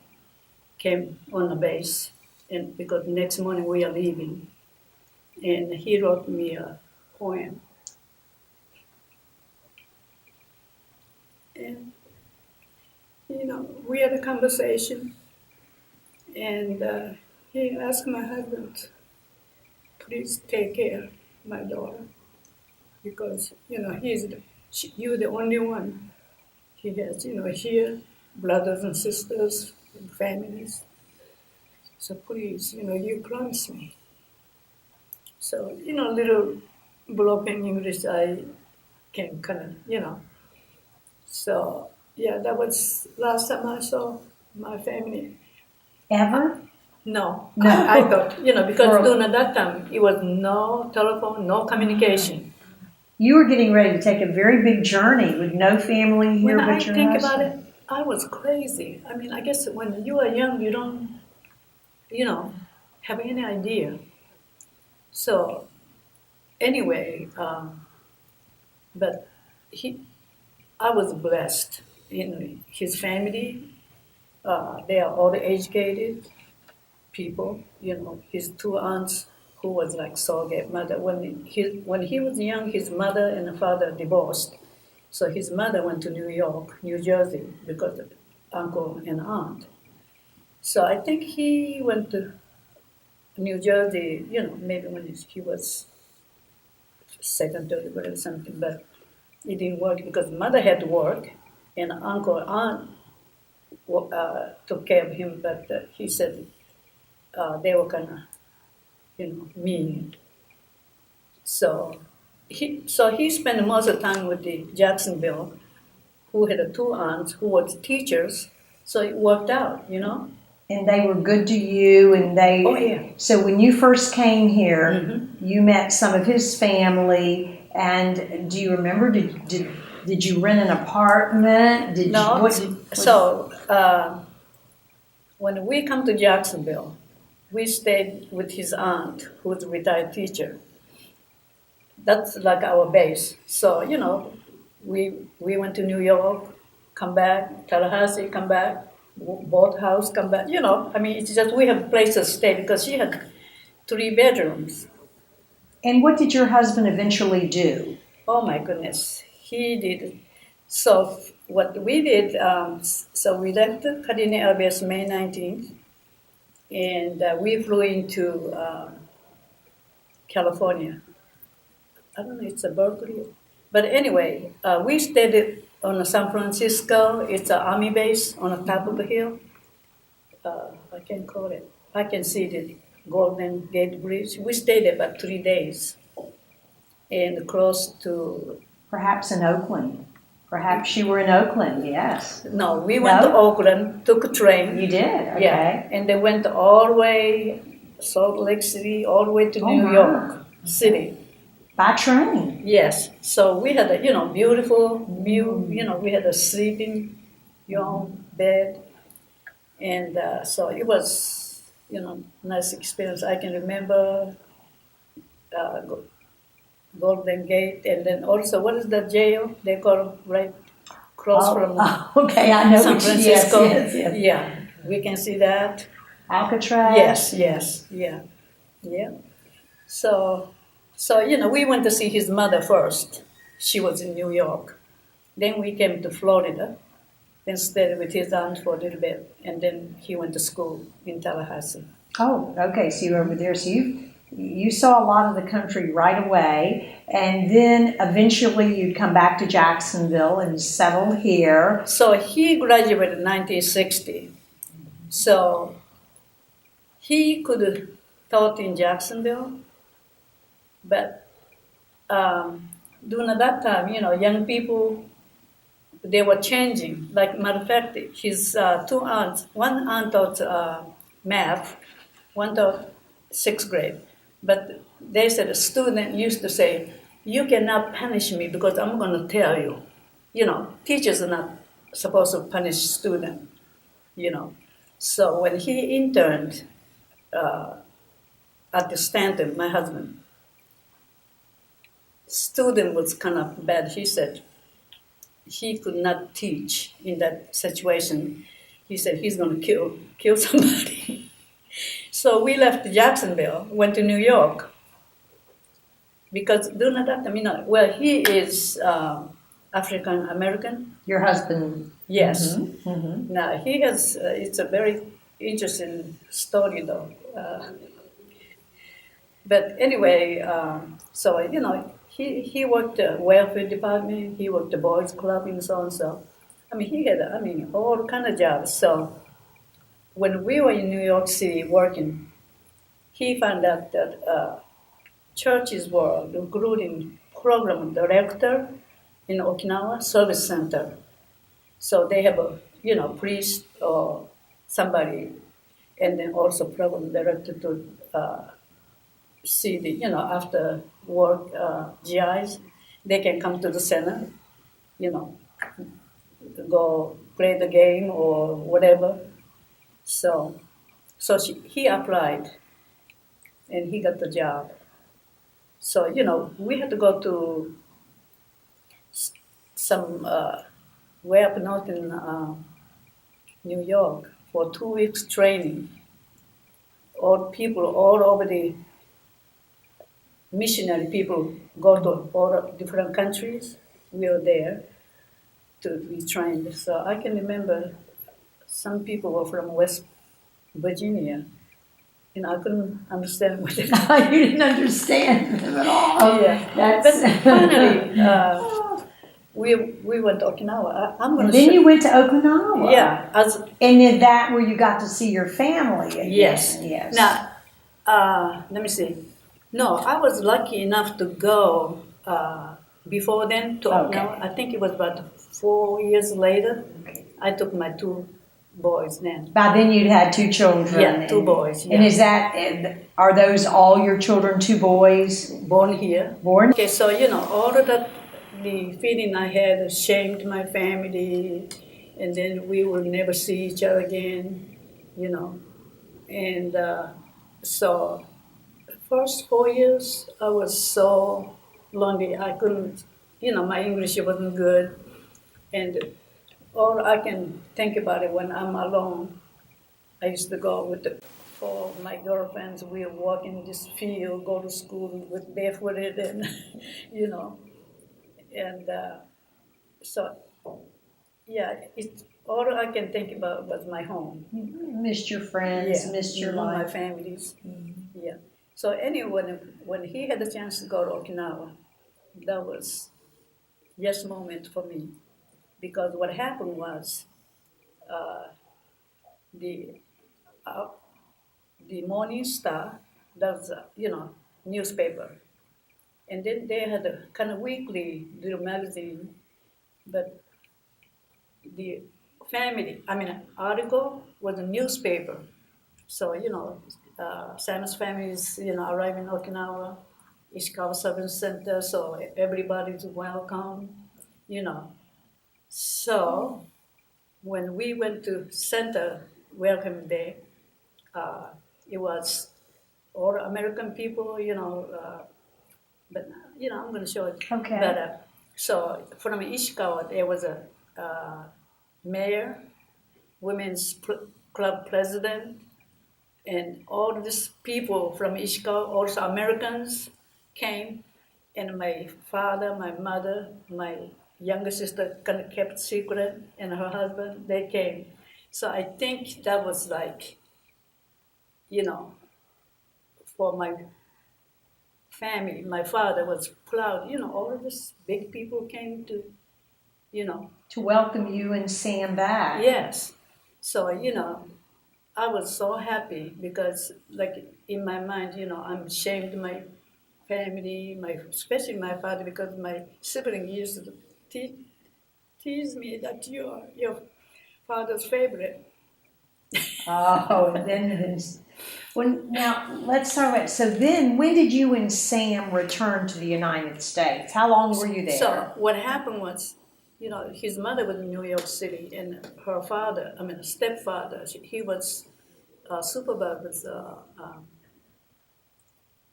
came on the base, and because next morning we are leaving, and he wrote me a poem. And we had a conversation, and he asked my husband, please take care of my daughter, because you're the only one he has, here, brothers and sisters, and families. So please, you promise me. So, little broken English, I can kind of. So, yeah, that was last time I saw my family. Ever? No, No. I thought, because Or- during that time, it was no telephone, no communication. You were getting ready to take a very big journey with no family here When I but your think husband. about it, I was crazy. I mean, I guess when you are young, you don't, have any idea. So, anyway, but I was blessed. His family, they are all educated people. His two aunts, who was like surrogate mother. When he was young, his mother and the father divorced. So his mother went to New York, New Jersey, because of uncle and aunt. So I think he went to New Jersey, maybe when he was second, third grade or something, but it didn't work because mother had to work, and uncle and aunt took care of him, but he said they were kind of, mean. So he spent most of the time with the Jacksonville, who had two aunts who were teachers, so it worked out. And they were good to you, and they. Oh, yeah. So when you first came here, Mm-hmm. you met some of his family, and do you remember? Did you rent an apartment? No, so when we come to Jacksonville, we stayed with his aunt, who's a retired teacher. That's like our base. So, we went to New York, come back, Tallahassee, come back, bought house, come back. I mean, it's just we have place to stay because she had 3 bedrooms. And what did your husband eventually do? Oh my goodness, he did. So what we did, so we left Kadine Air Base May 19th, and we flew into California. I don't know, it's a Berkeley. But anyway, we stayed on San Francisco. It's an army base on the top of the hill. I can call it. I can see the Golden Gate Bridge. We stayed there about 3 days. And close to... Perhaps in Oakland. Perhaps you were in Oakland, yes. No, we went to Oakland, took a train. You did? Okay. Yeah, and they went all the way, Salt Lake City, all the way to New York City. By train? Yes. So we had a, beautiful view. We had a sleeping, bed. And so it was, nice experience. I can remember Golden Gate, and then also, what is the jail they call right across from okay, I know San Francisco? Yes. Yeah, we can see that. Alcatraz? Yes, yeah. So we went to see his mother first. She was in New York. Then we came to Florida, then stayed with his aunt for a little bit, and then he went to school in Tallahassee. Oh, okay. So you were over there. So you saw a lot of the country right away, and then eventually you'd come back to Jacksonville and settle here. So he graduated in 1960. So he could have taught in Jacksonville, but during that time, young people, they were changing. Like, matter of fact, his two aunts, one aunt taught math, one taught sixth grade. But they said a student used to say, "You cannot punish me because I'm going to tell you." Teachers are not supposed to punish students, So when he interned at the Stanton, my husband, student was kind of bad. He said he could not teach in that situation. He said he's going to kill somebody. So we left Jacksonville, went to New York, because during that time, well, he is African American. Your husband. Yes. Mm-hmm. Now he has. It's a very interesting story, though. But anyway, so he worked the welfare department. He worked the boys club and so on. So, he had all kind of jobs. So when we were in New York City working, he found out that churches were recruiting program director in Okinawa service center. So they have a priest or somebody, and then also program director to see the after work GIs. They can come to the center, you know, go play the game or whatever. So he applied, and he got the job. So we had to go to some way up north in New York for 2 weeks training. All people all over the missionary people go to all different countries. We were there to be trained. So I can remember some people were from West Virginia, and I couldn't understand what they You didn't understand them at all. Yeah, That's finally, we went to Okinawa. I'm going and to then show. you went to Okinawa. Yeah, And then that where you got to see your family again. yes. Yes. Now, let me see. No, I was lucky enough to go before then to Okinawa. I think it was about 4 years later. I took my two boys then. By then you'd had two children. Yeah, two boys. Yeah. And are those all your children, two boys? Born here. Born? Okay, so all of that, the feeling I had shamed my family, and then we will never see each other again, And so, first 4 years, I was so lonely. I couldn't, my English wasn't good, and all I can think about it when I'm alone. I used to go for my girlfriends. We would walk in this field, go to school with barefooted, and and so yeah, it's all I can think about was my home. Missed your friends, missed your life. My families. Yeah. So anyway, when he had the chance to go to Okinawa, that was yes moment for me, because what happened was the uh, the Morning Star, that's newspaper, and then they had a kind of weekly little magazine, but the article was a newspaper. So, Simon's family is, arrived in Okinawa, Ishikawa Service Center, so everybody's welcome, So, when we went to center welcome day, it was all American people, but, I'm going to show it Okay. better. So, from Ishikawa, there was a mayor, women's club president, and all these people from Ishikawa, also Americans, came, and my father, my mother, my younger sister kind of kept secret, and her husband, they came. So I think that was like, you know, for my family, my father was proud. All of these big people came to, you know. To welcome you and Sam back. Yes. So, I was so happy because, like, in my mind, I'm ashamed my family, especially my father, because my sibling used to tease me that you are your father's favorite. Oh, and then well, now let's talk about. So then, when did you and Sam return to the United States? How long were you there? So what happened was, his mother was in New York City, and her father, stepfather, he was a supervisor with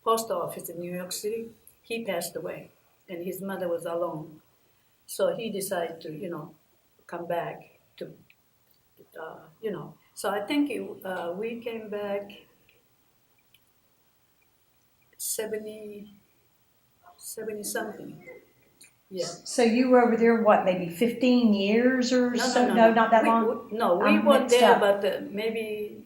post office in New York City. He passed away, and his mother was alone. So he decided to, come back to, So I think we came back 70 something. Yeah. So you were over there, what, maybe 15 years or No, so? no, no, Not that we, long? we- no, we I'm were mixed there, up. but maybe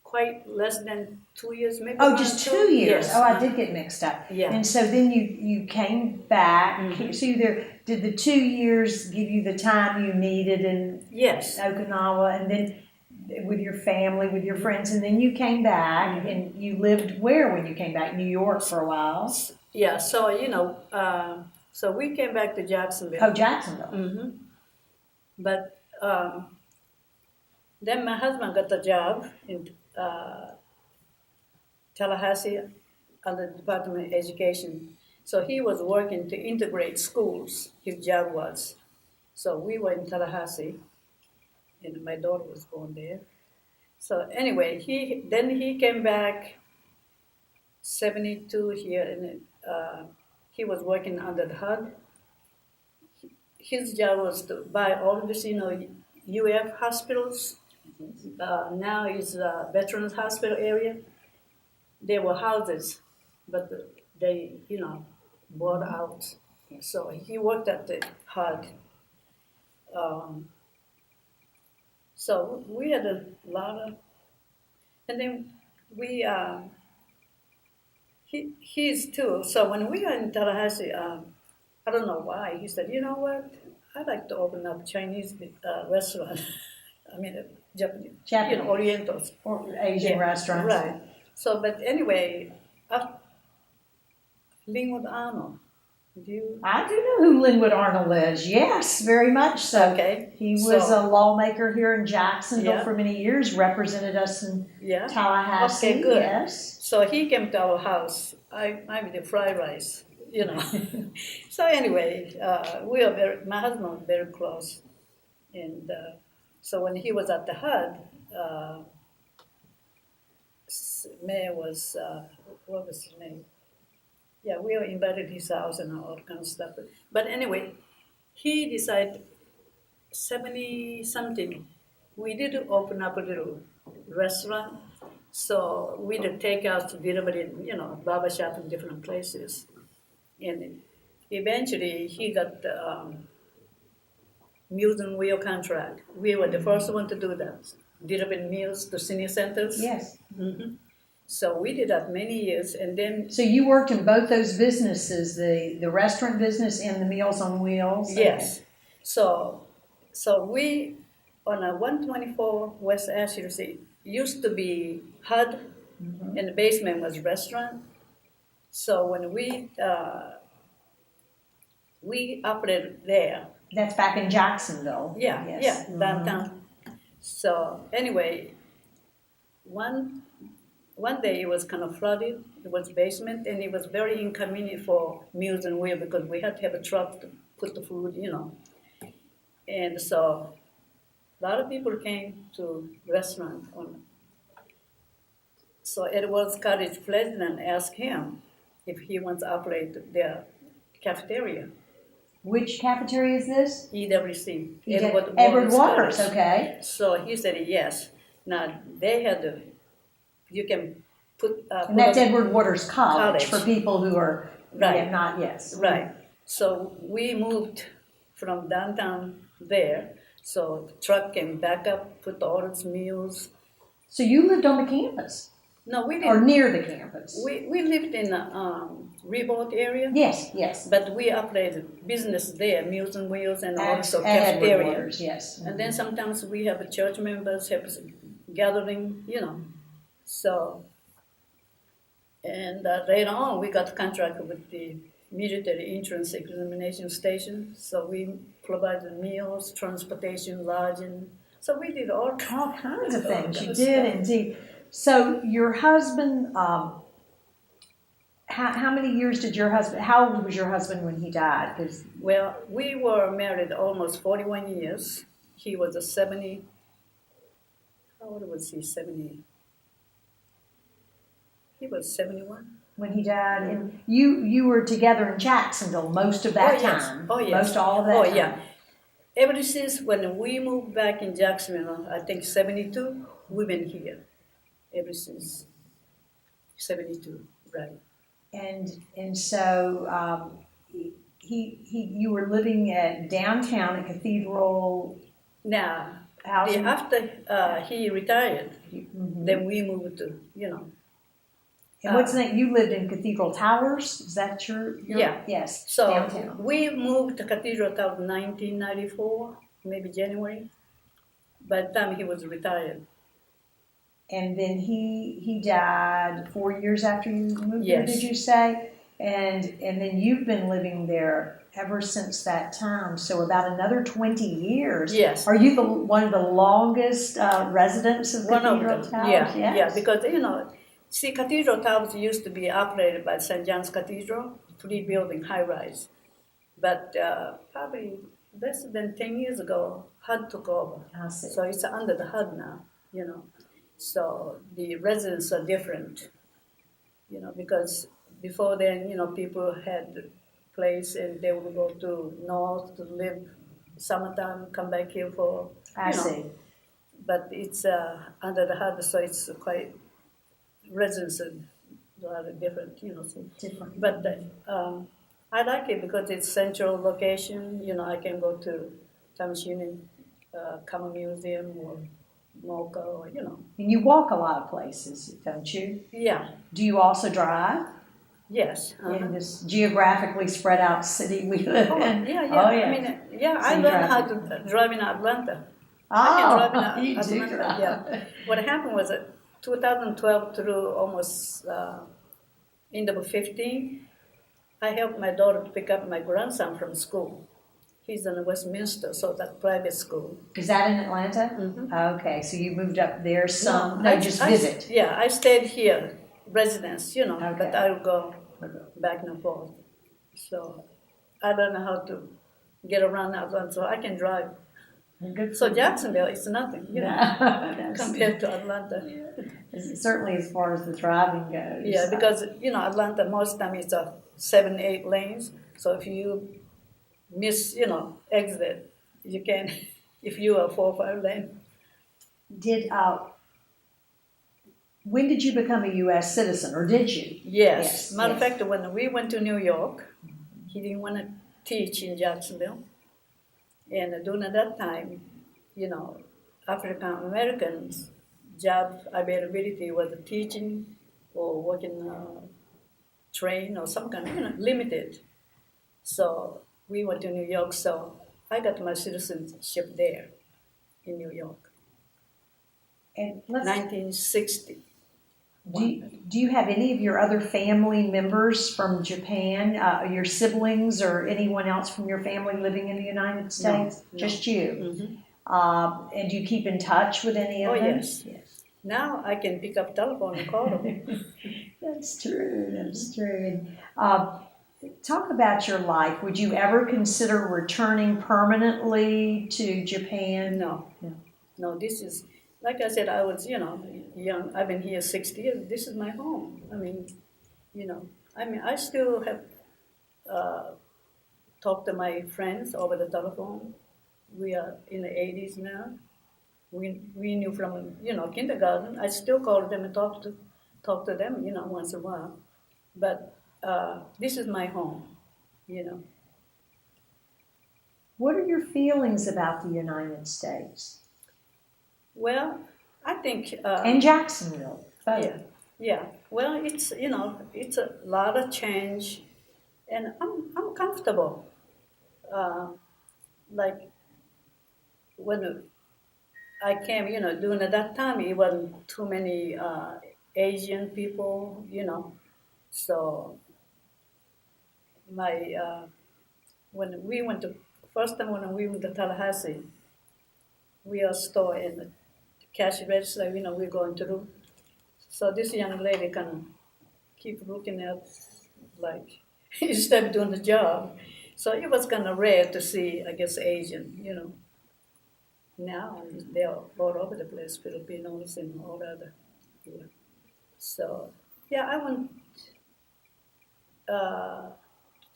quite less than 2 years, maybe. Oh, just 2 years. Yes. Oh, I did get mixed up. Yeah. And so then you came back. Mhm. So did the 2 years give you the time you needed in Yes. Okinawa, and then with your family, with your friends, and then you came back, Mhm. and you lived where when you came back? New York for a while. Yeah. So so we came back to Jacksonville. Oh, Jacksonville. Hmm. But then my husband got a job in Tallahassee at the Department of Education. So he was working to integrate schools. His job was. So we were in Tallahassee, and my daughter was born there. So anyway, he came back 72 here, and he was working under the HUD. His job was to buy all of this, UF hospitals. Now is Veterans Hospital area. There were houses, but they, bought out. So he worked at the HUD. Um, so we had a lot of, and then we, he's too. So when we were in Tallahassee, I don't know why, he said, you know what, I'd like to open up a Chinese restaurant. Japanese, Japanese. Orientals. Or Asian restaurants. Right. So, but anyway, Linwood Arnold. Do you? I do know who Linwood Arnold is. Yes, very much so. Okay. He was So- a lawmaker here in Jacksonville Yeah. for many years, represented us in Yeah. Tallahassee. Okay, good. Yes. So he came to our house. I made the fried rice, So anyway, my husband was very close. And so when he was at the HUD, Mayor was, what was his name? Yeah, we were invited to his house and all kind of stuff. But anyway, he decided 70 something. We did open up a little restaurant. So we did takeout, delivery, barbershop in different places. And eventually he got the Meals and Wheel contract. We were the first one to do that. Delivering meals to senior centers. Yes. Hmm. So we did that many years, and then So you worked in both those businesses, the restaurant business and the Meals on Wheels? yes. So we on a 124 West Ashley Street used to be HUD, and the basement was restaurant. So when we operated there. That's back in Jacksonville. Yeah, Yes. yeah, downtown. So anyway, one day it was kind of flooded. It was basement, and it was very inconvenient for Meals and Wheel because we had to have a truck to put the food, And so a lot of people came to restaurant. So Edwards College president asked him if he wants to operate their cafeteria. Which cafeteria is this? EWC. Edward Waters, College. okay. So he said yes. Now they had you can put. And that's Edward Waters College, College. for people who are Right. not, yes. Right. So we moved from downtown there. So truck came back up, put all its meals. So you lived on the campus No, we or didn't. near the campus? We lived in a Remote area. Yes, yes. But we operated business there, Meals on Wheels, and also At cafeteria. headquarters, yes. And then sometimes we have church members have gathering, So, and later on, we got contract with the military entrance examination station. So we provided meals, transportation, lodging. So we did all kinds of things. You those did stuff. indeed. So your husband, how many years did your husband? How old was your husband when he died? 'Cause Well, we were married almost 41 years. He was a 70. How old was he? 70. He was 71. when he died, and you were together in Jacksonville most of that Yes. time. Oh, yes. Most all of that. Oh, time. yeah. Ever since when we moved back in Jacksonville, I think 72, we've been here. Ever since 72, right. And so you were living at downtown at Cathedral Now, Housing. after he retired, Mhm. then we moved to, And what's the name? You lived in Cathedral Towers. Is that your Yeah. Yes. So downtown. we moved to Cathedral Town 1994, maybe January. By the time he was retired. And then he died 4 years after you moved there. Yes. Did you say? And then you've been living there ever since that time. So about another 20 years. Yes. Are you one of the longest residents of One of Cathedral them. Towers? Yeah, Yes. yeah, because see, Cathedral Towers used to be operated by St. John's Cathedral, 3-building high rise. But probably less than 10 years ago, HUD took over. I see. So it's under the HUD now, So the residents are different, because before then, people had place and they would go to north to live summertime, come back here for, I see. But it's under the HUD, so it's quite residents are rather different, So. Different. But I like it because it's central location. I can go to Tallahassee Common Museum or Mocha or, And you walk a lot of places, don't you? Yeah. Do you also drive? Yes. In this geographically spread out city we live in? Yeah. Oh, yeah. I mean, So I you learned drive. how to drive in Atlanta. Oh, you do Atlanta. drive. Yeah. What happened was that 2012 through almost end of 15, I helped my daughter pick up my grandson from school. He's in Westminster, so that private school. Is that in Atlanta? Mm-hmm. Okay, so you moved up there some, just I visit. I stayed here, residence, but Okay. I would go back and forth. So I don't know how to get around Atlanta, so I can drive. Good So for Jacksonville is nothing, That's- compared to Atlanta. Certainly as far as the driving goes. Yeah, because, Atlanta, most time it's 7, 8 lanes. So if you miss, exit, you can, if you are 4 or 5 lane. Did, when did you become a U.S. citizen, or did you? Yes. Matter of yes. fact, when we went to New York, he didn't want to teach in Jacksonville. And during that time, African Americans' job availability was teaching or working train or some kind of, limited. So we went to New York, so I got my citizenship there in New York, And 1960. do you have any of your other family members from Japan, your siblings or anyone else from your family living in the United States? No. Just you. Mm-hmm. And do you keep in touch with any of them? Yes. Now I can pick up telephone and call them. That's true. That's true. And, talk about your life. Would you ever consider returning permanently to Japan? No, this is, like I said, I was, young. I've been here 60 years. This is my home. I mean, I still have talked to my friends over the telephone. We are in the 80s now. We knew from, kindergarten. I still call them and talk to them, once in a while. But this is my home, What are your feelings about the United States Well, I think. and Jacksonville? Both. Yeah, yeah. Well, it's a lot of change, and I'm comfortable. Uh, like when I came, during that time, it wasn't too many Asian people, So my when we went to first time when we went to Tallahassee, we are store in the cash register, we're going through. So this young lady can keep looking at like instead of doing the job. So it was kind of rare to see, I guess, Asian. Now they're all over the place, Filipinos and all other. Yeah. So yeah, I went uh,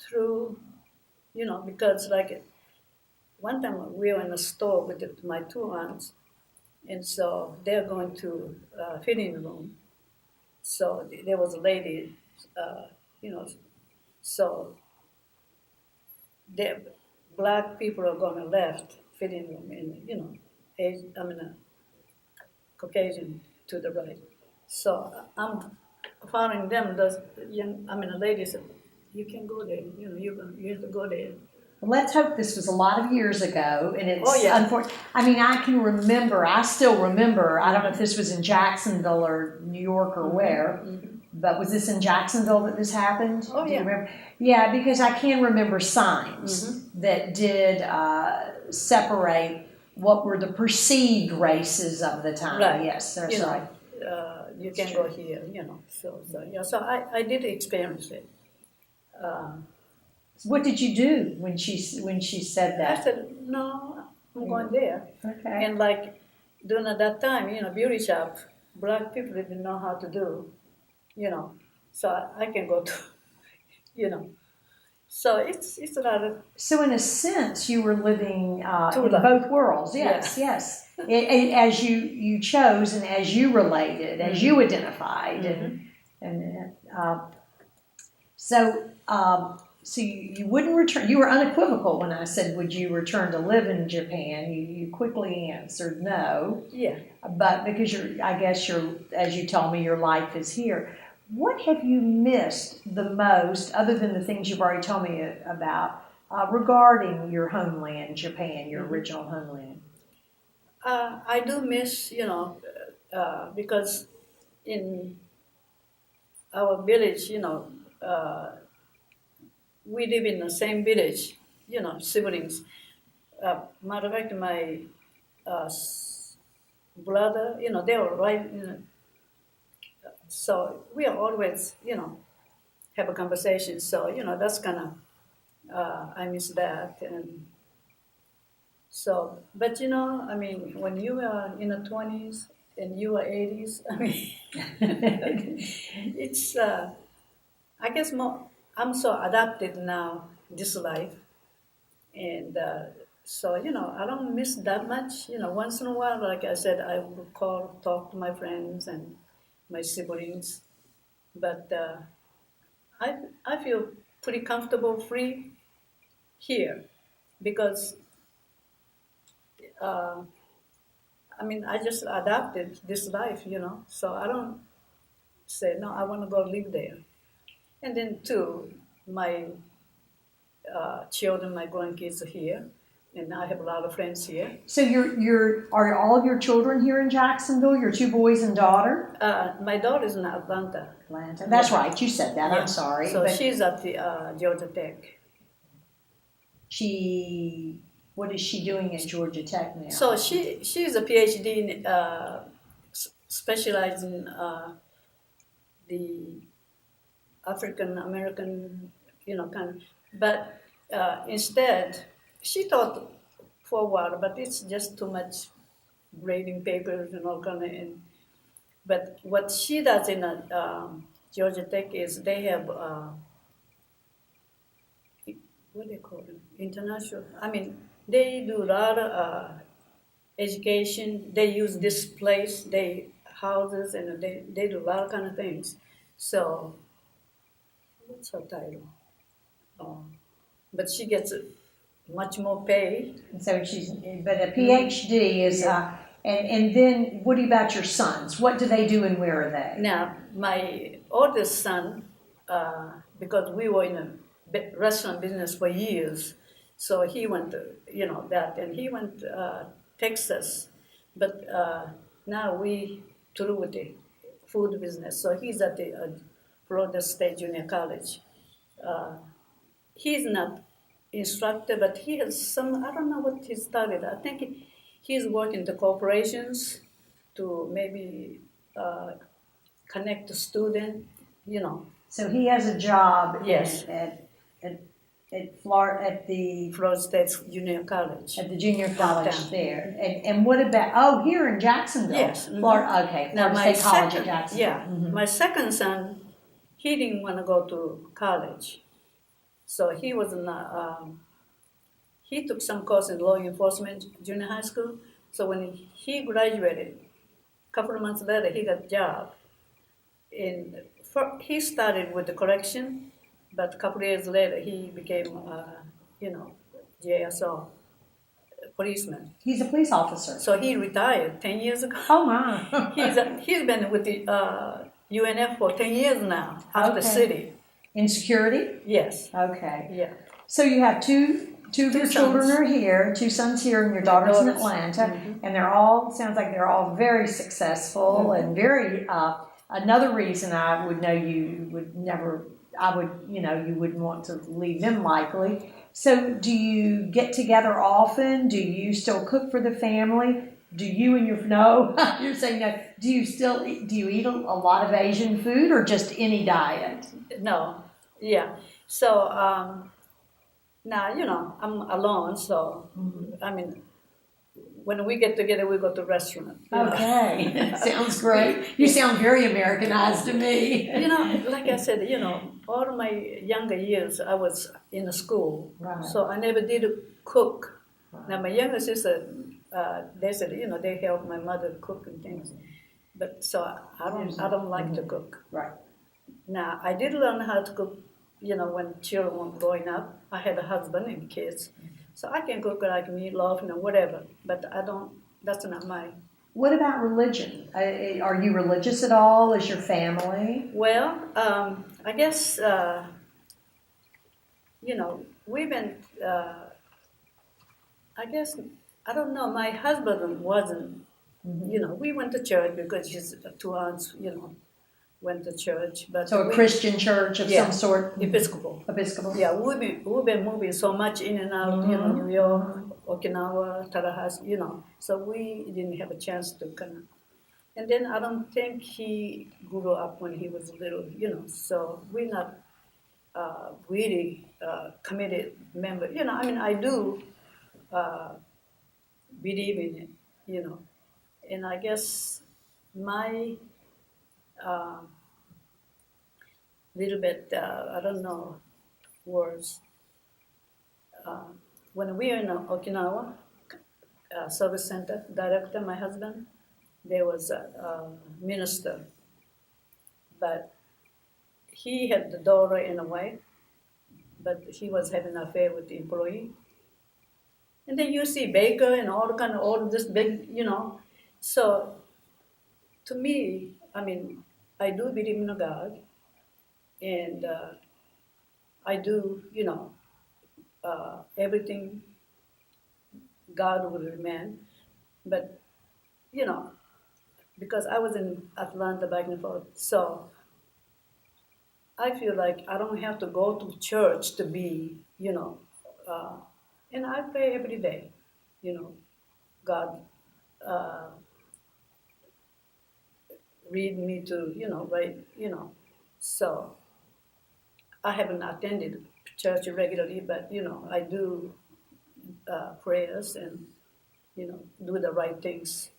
through, because like one time we were in a store with my two aunts, and so they're going to fitting room. So there was a lady, uh, you know, so the black people are going to left fitting room, and Caucasian to the right. So I'm following them. Those the lady said, "You can go there. You have to go there." Let's hope this was a lot of years ago, and it's Oh yeah. unfortunate. I mean, I can remember. I still remember. I don't know if this was in Jacksonville or New York or where, but was this in Jacksonville that this happened? Oh Do you yeah. remember? Yeah, because I can remember signs that did separate what were the perceived races of the time. Right. Yes, that's right. You can go here. So yeah. So I did experience it. What did you do when she said I that? said, no, I'm going there. Okay. And like during that time, beauty shop, black people didn't know how to do, you know. So I can go to, you know. So it's a lot of So, in a sense, you were living Two in lives. both worlds. Yes, Yeah. yes. As you chose and as you related, as you identified, and so so you wouldn't return. You were unequivocal when I said, "Would you return to live in Japan?" You quickly answered no, Yeah. but because I guess as you told me, your life is here. What have you missed the most, other than the things you've already told me about, regarding your homeland, Japan, your original homeland? I do miss, because in our village, we live in the same village, siblings. Matter of fact, my brother, they were right. So we are always, have a conversation. So that's kind of I miss that. And so, but I mean, when you are in the 20s and you are 80s, I mean, it's I guess more. I'm so adapted now this life, and so I don't miss that much. Once in a while, like I said, I will call, talk to my friends and my siblings, but I feel pretty comfortable, free here because uh, I mean I just adapted this life, So I don't say no. I want to go live there, and then too, my children, my grandkids are here, and I have a lot of friends here. So are all of your children here in Jacksonville? Your two boys and daughter? My daughter's in Atlanta. Atlanta. That's Yeah. right. You said that. Yeah. I'm sorry. So But she's at the Georgia Tech. what is she doing at Georgia Tech now? So she's a PhD in specialized in the African American, kind of. But instead, she taught for a while, but it's just too much grading papers and all kind of. But what she does in Georgia Tech is they have what do they call them? International. I mean, they do a lot of education. They use this place, they houses, and they do a lot of kind of things. So what's her title? But she gets much more pay. So but a PhD is, and then what about your sons? What do they do and where are they? Now, my oldest son, because we were in a restaurant business for years, so he went to, that, and he went Texas, but now we through with the food business. So he's at the Florida State Junior College. He's not instructor, but he has some, I don't know what he started. I think he's working the corporations to maybe connect the student, So he has a job Yes. at Florida, at the Florida State Junior College. at the junior college Downtown. there. And what about, here in Jacksonville? Yes. Mhm. Florida, okay, Now Florida my State College at second, Jacksonville. yeah, Mhm. my second son, he didn't want to go to college, so he was in he took some course in law enforcement junior high school. So when he graduated, a couple of months later, he got a job. He started with the correction, but a couple of years later, he became, JSO policeman. He's a police officer. So he retired 10 years ago. Oh my. He's been with the UNF for 10 years now, after Okay. city. In security? Yes. Okay. Yeah. So you have two of your children sons. are here, 2 sons here, and your daughter's in daughters. Atlanta, Mhm. and sounds like they're all very successful and very, another reason I would know you would never, you wouldn't want to leave them likely. So do you get together often? Do you still cook for the family? Do you and no, you're saying no. Do you eat a lot of Asian food or just any diet? No. Yeah. So now, I'm alone, so, I mean, when we get together, we go to restaurant. Okay, sounds great. You sound very Americanized to me. Like I said, all of my younger years, I was in the school, Right. so I never did cook. Right. Now my younger sister, they said, they help my mother cook and things, but so I don't like to cook. Right. Now I did learn how to cook, when children were growing up. I had a husband and kids, so I can cook like meatloaf, whatever. But I don't. That's not my. What about religion? Are you religious at all? Is your family? Well, I guess we've been. I guess I don't know. My husband wasn't. We went to church because his 2 aunts, went to church. But So a Christian church of some sort? Episcopal. Episcopal? Yeah, we've been moving so much in and out, New York, Okinawa, Tallahassee, so we didn't have a chance to kind of. And then I don't think he grew up when he was little, so we're not really committed member. I do believe in it, and I guess my little bit, I don't know, words. When we were in Okinawa Service Center, director, my husband, there was a minister, but he had the daughter and a wife, but he was having an affair with the employee. And then you see baker and all this big, So to me, I do believe in a God, and I do, everything God will remain. But, because I was in Atlanta back and forth, so I feel like I don't have to go to church to be, and I pray every day, God read me to, write, so I haven't attended church regularly, but, I do prayers and, do the right things.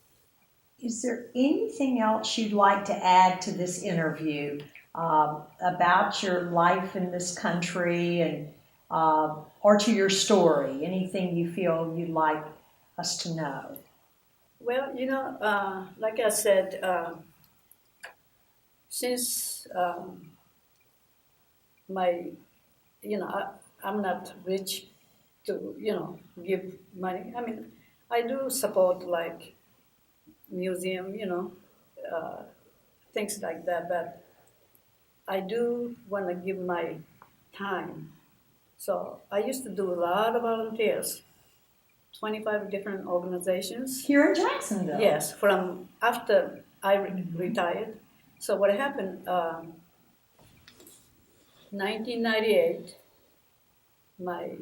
Is there anything else you'd like to add to this interview about your life in this country and or to your story? Anything you feel you'd like us to know? Well, like I said, since I'm not rich, to, give money. I mean, I do support like museum, things like that, but I do want to give my time. So I used to do a lot of volunteers, 25 different organizations. Here in Jacksonville. Yes, from after I retired. So what happened, 1998, my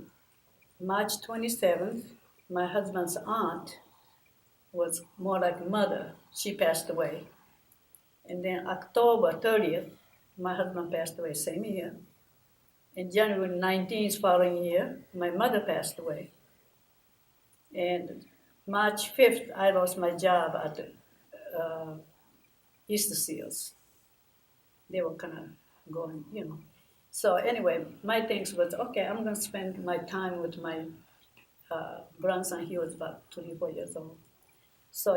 March 27th, my husband's aunt was more like mother. She passed away. And then October 30th, my husband passed away, same year. And January 19th, following year, my mother passed away. And March 5th, I lost my job at East Seals. They were kind of going. So anyway, my things was, okay, I'm going to spend my time with my grandson. He was about 24 years old. So,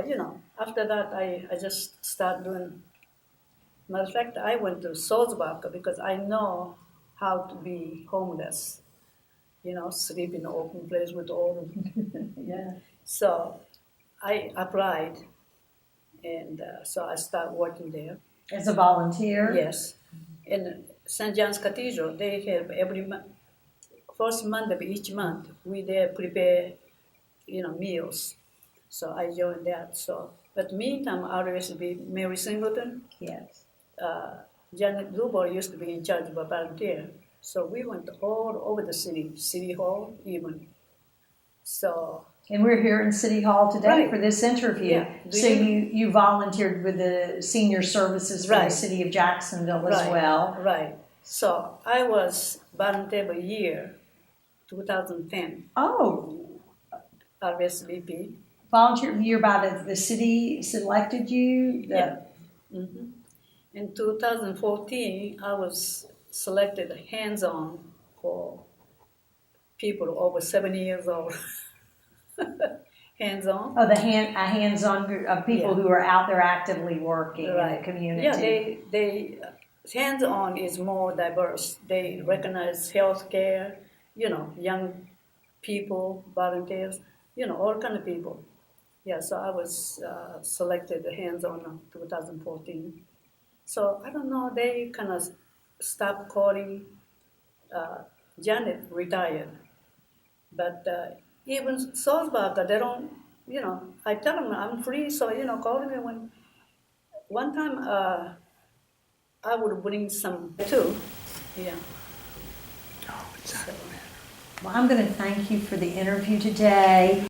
after that, I just started doing. Matter of fact, I went to Salzburg because I know how to be homeless. Sleep in an open place with all. Yeah. So I applied, and so I started working there. As a volunteer? Yes. In St. John's Cathedral, they have every first Monday of each month, we there prepare, meals. So I joined that. So, but meantime, I always be Mary Singleton. Yes. Janet Dubois used to be in charge of a volunteer. So we went all over the city hall even. So. And we're here in City Hall today Right. for this interview. Yeah. So you volunteered with the senior services for Right. the city of Jacksonville as Right. well. Right. So I was volunteer a year, 2010, Oh, RSVP. volunteer year by the city selected you? Yeah. In 2014, I was selected hands-on for people over 70 years old. Hands-on. Oh, a hands-on group of people Yeah. who are out there actively working in the community. Yeah, they hands-on is more diverse. They recognize healthcare, young people, volunteers, all kind of people. Yeah, so I was selected hands-on in 2014. So I don't know, they kind of stopped calling. Janet retired, but even Salzburg, they don't, I tell them I'm free, so, call me when, one time I would bring some too, yeah. Well, I'm going to thank you for the interview today.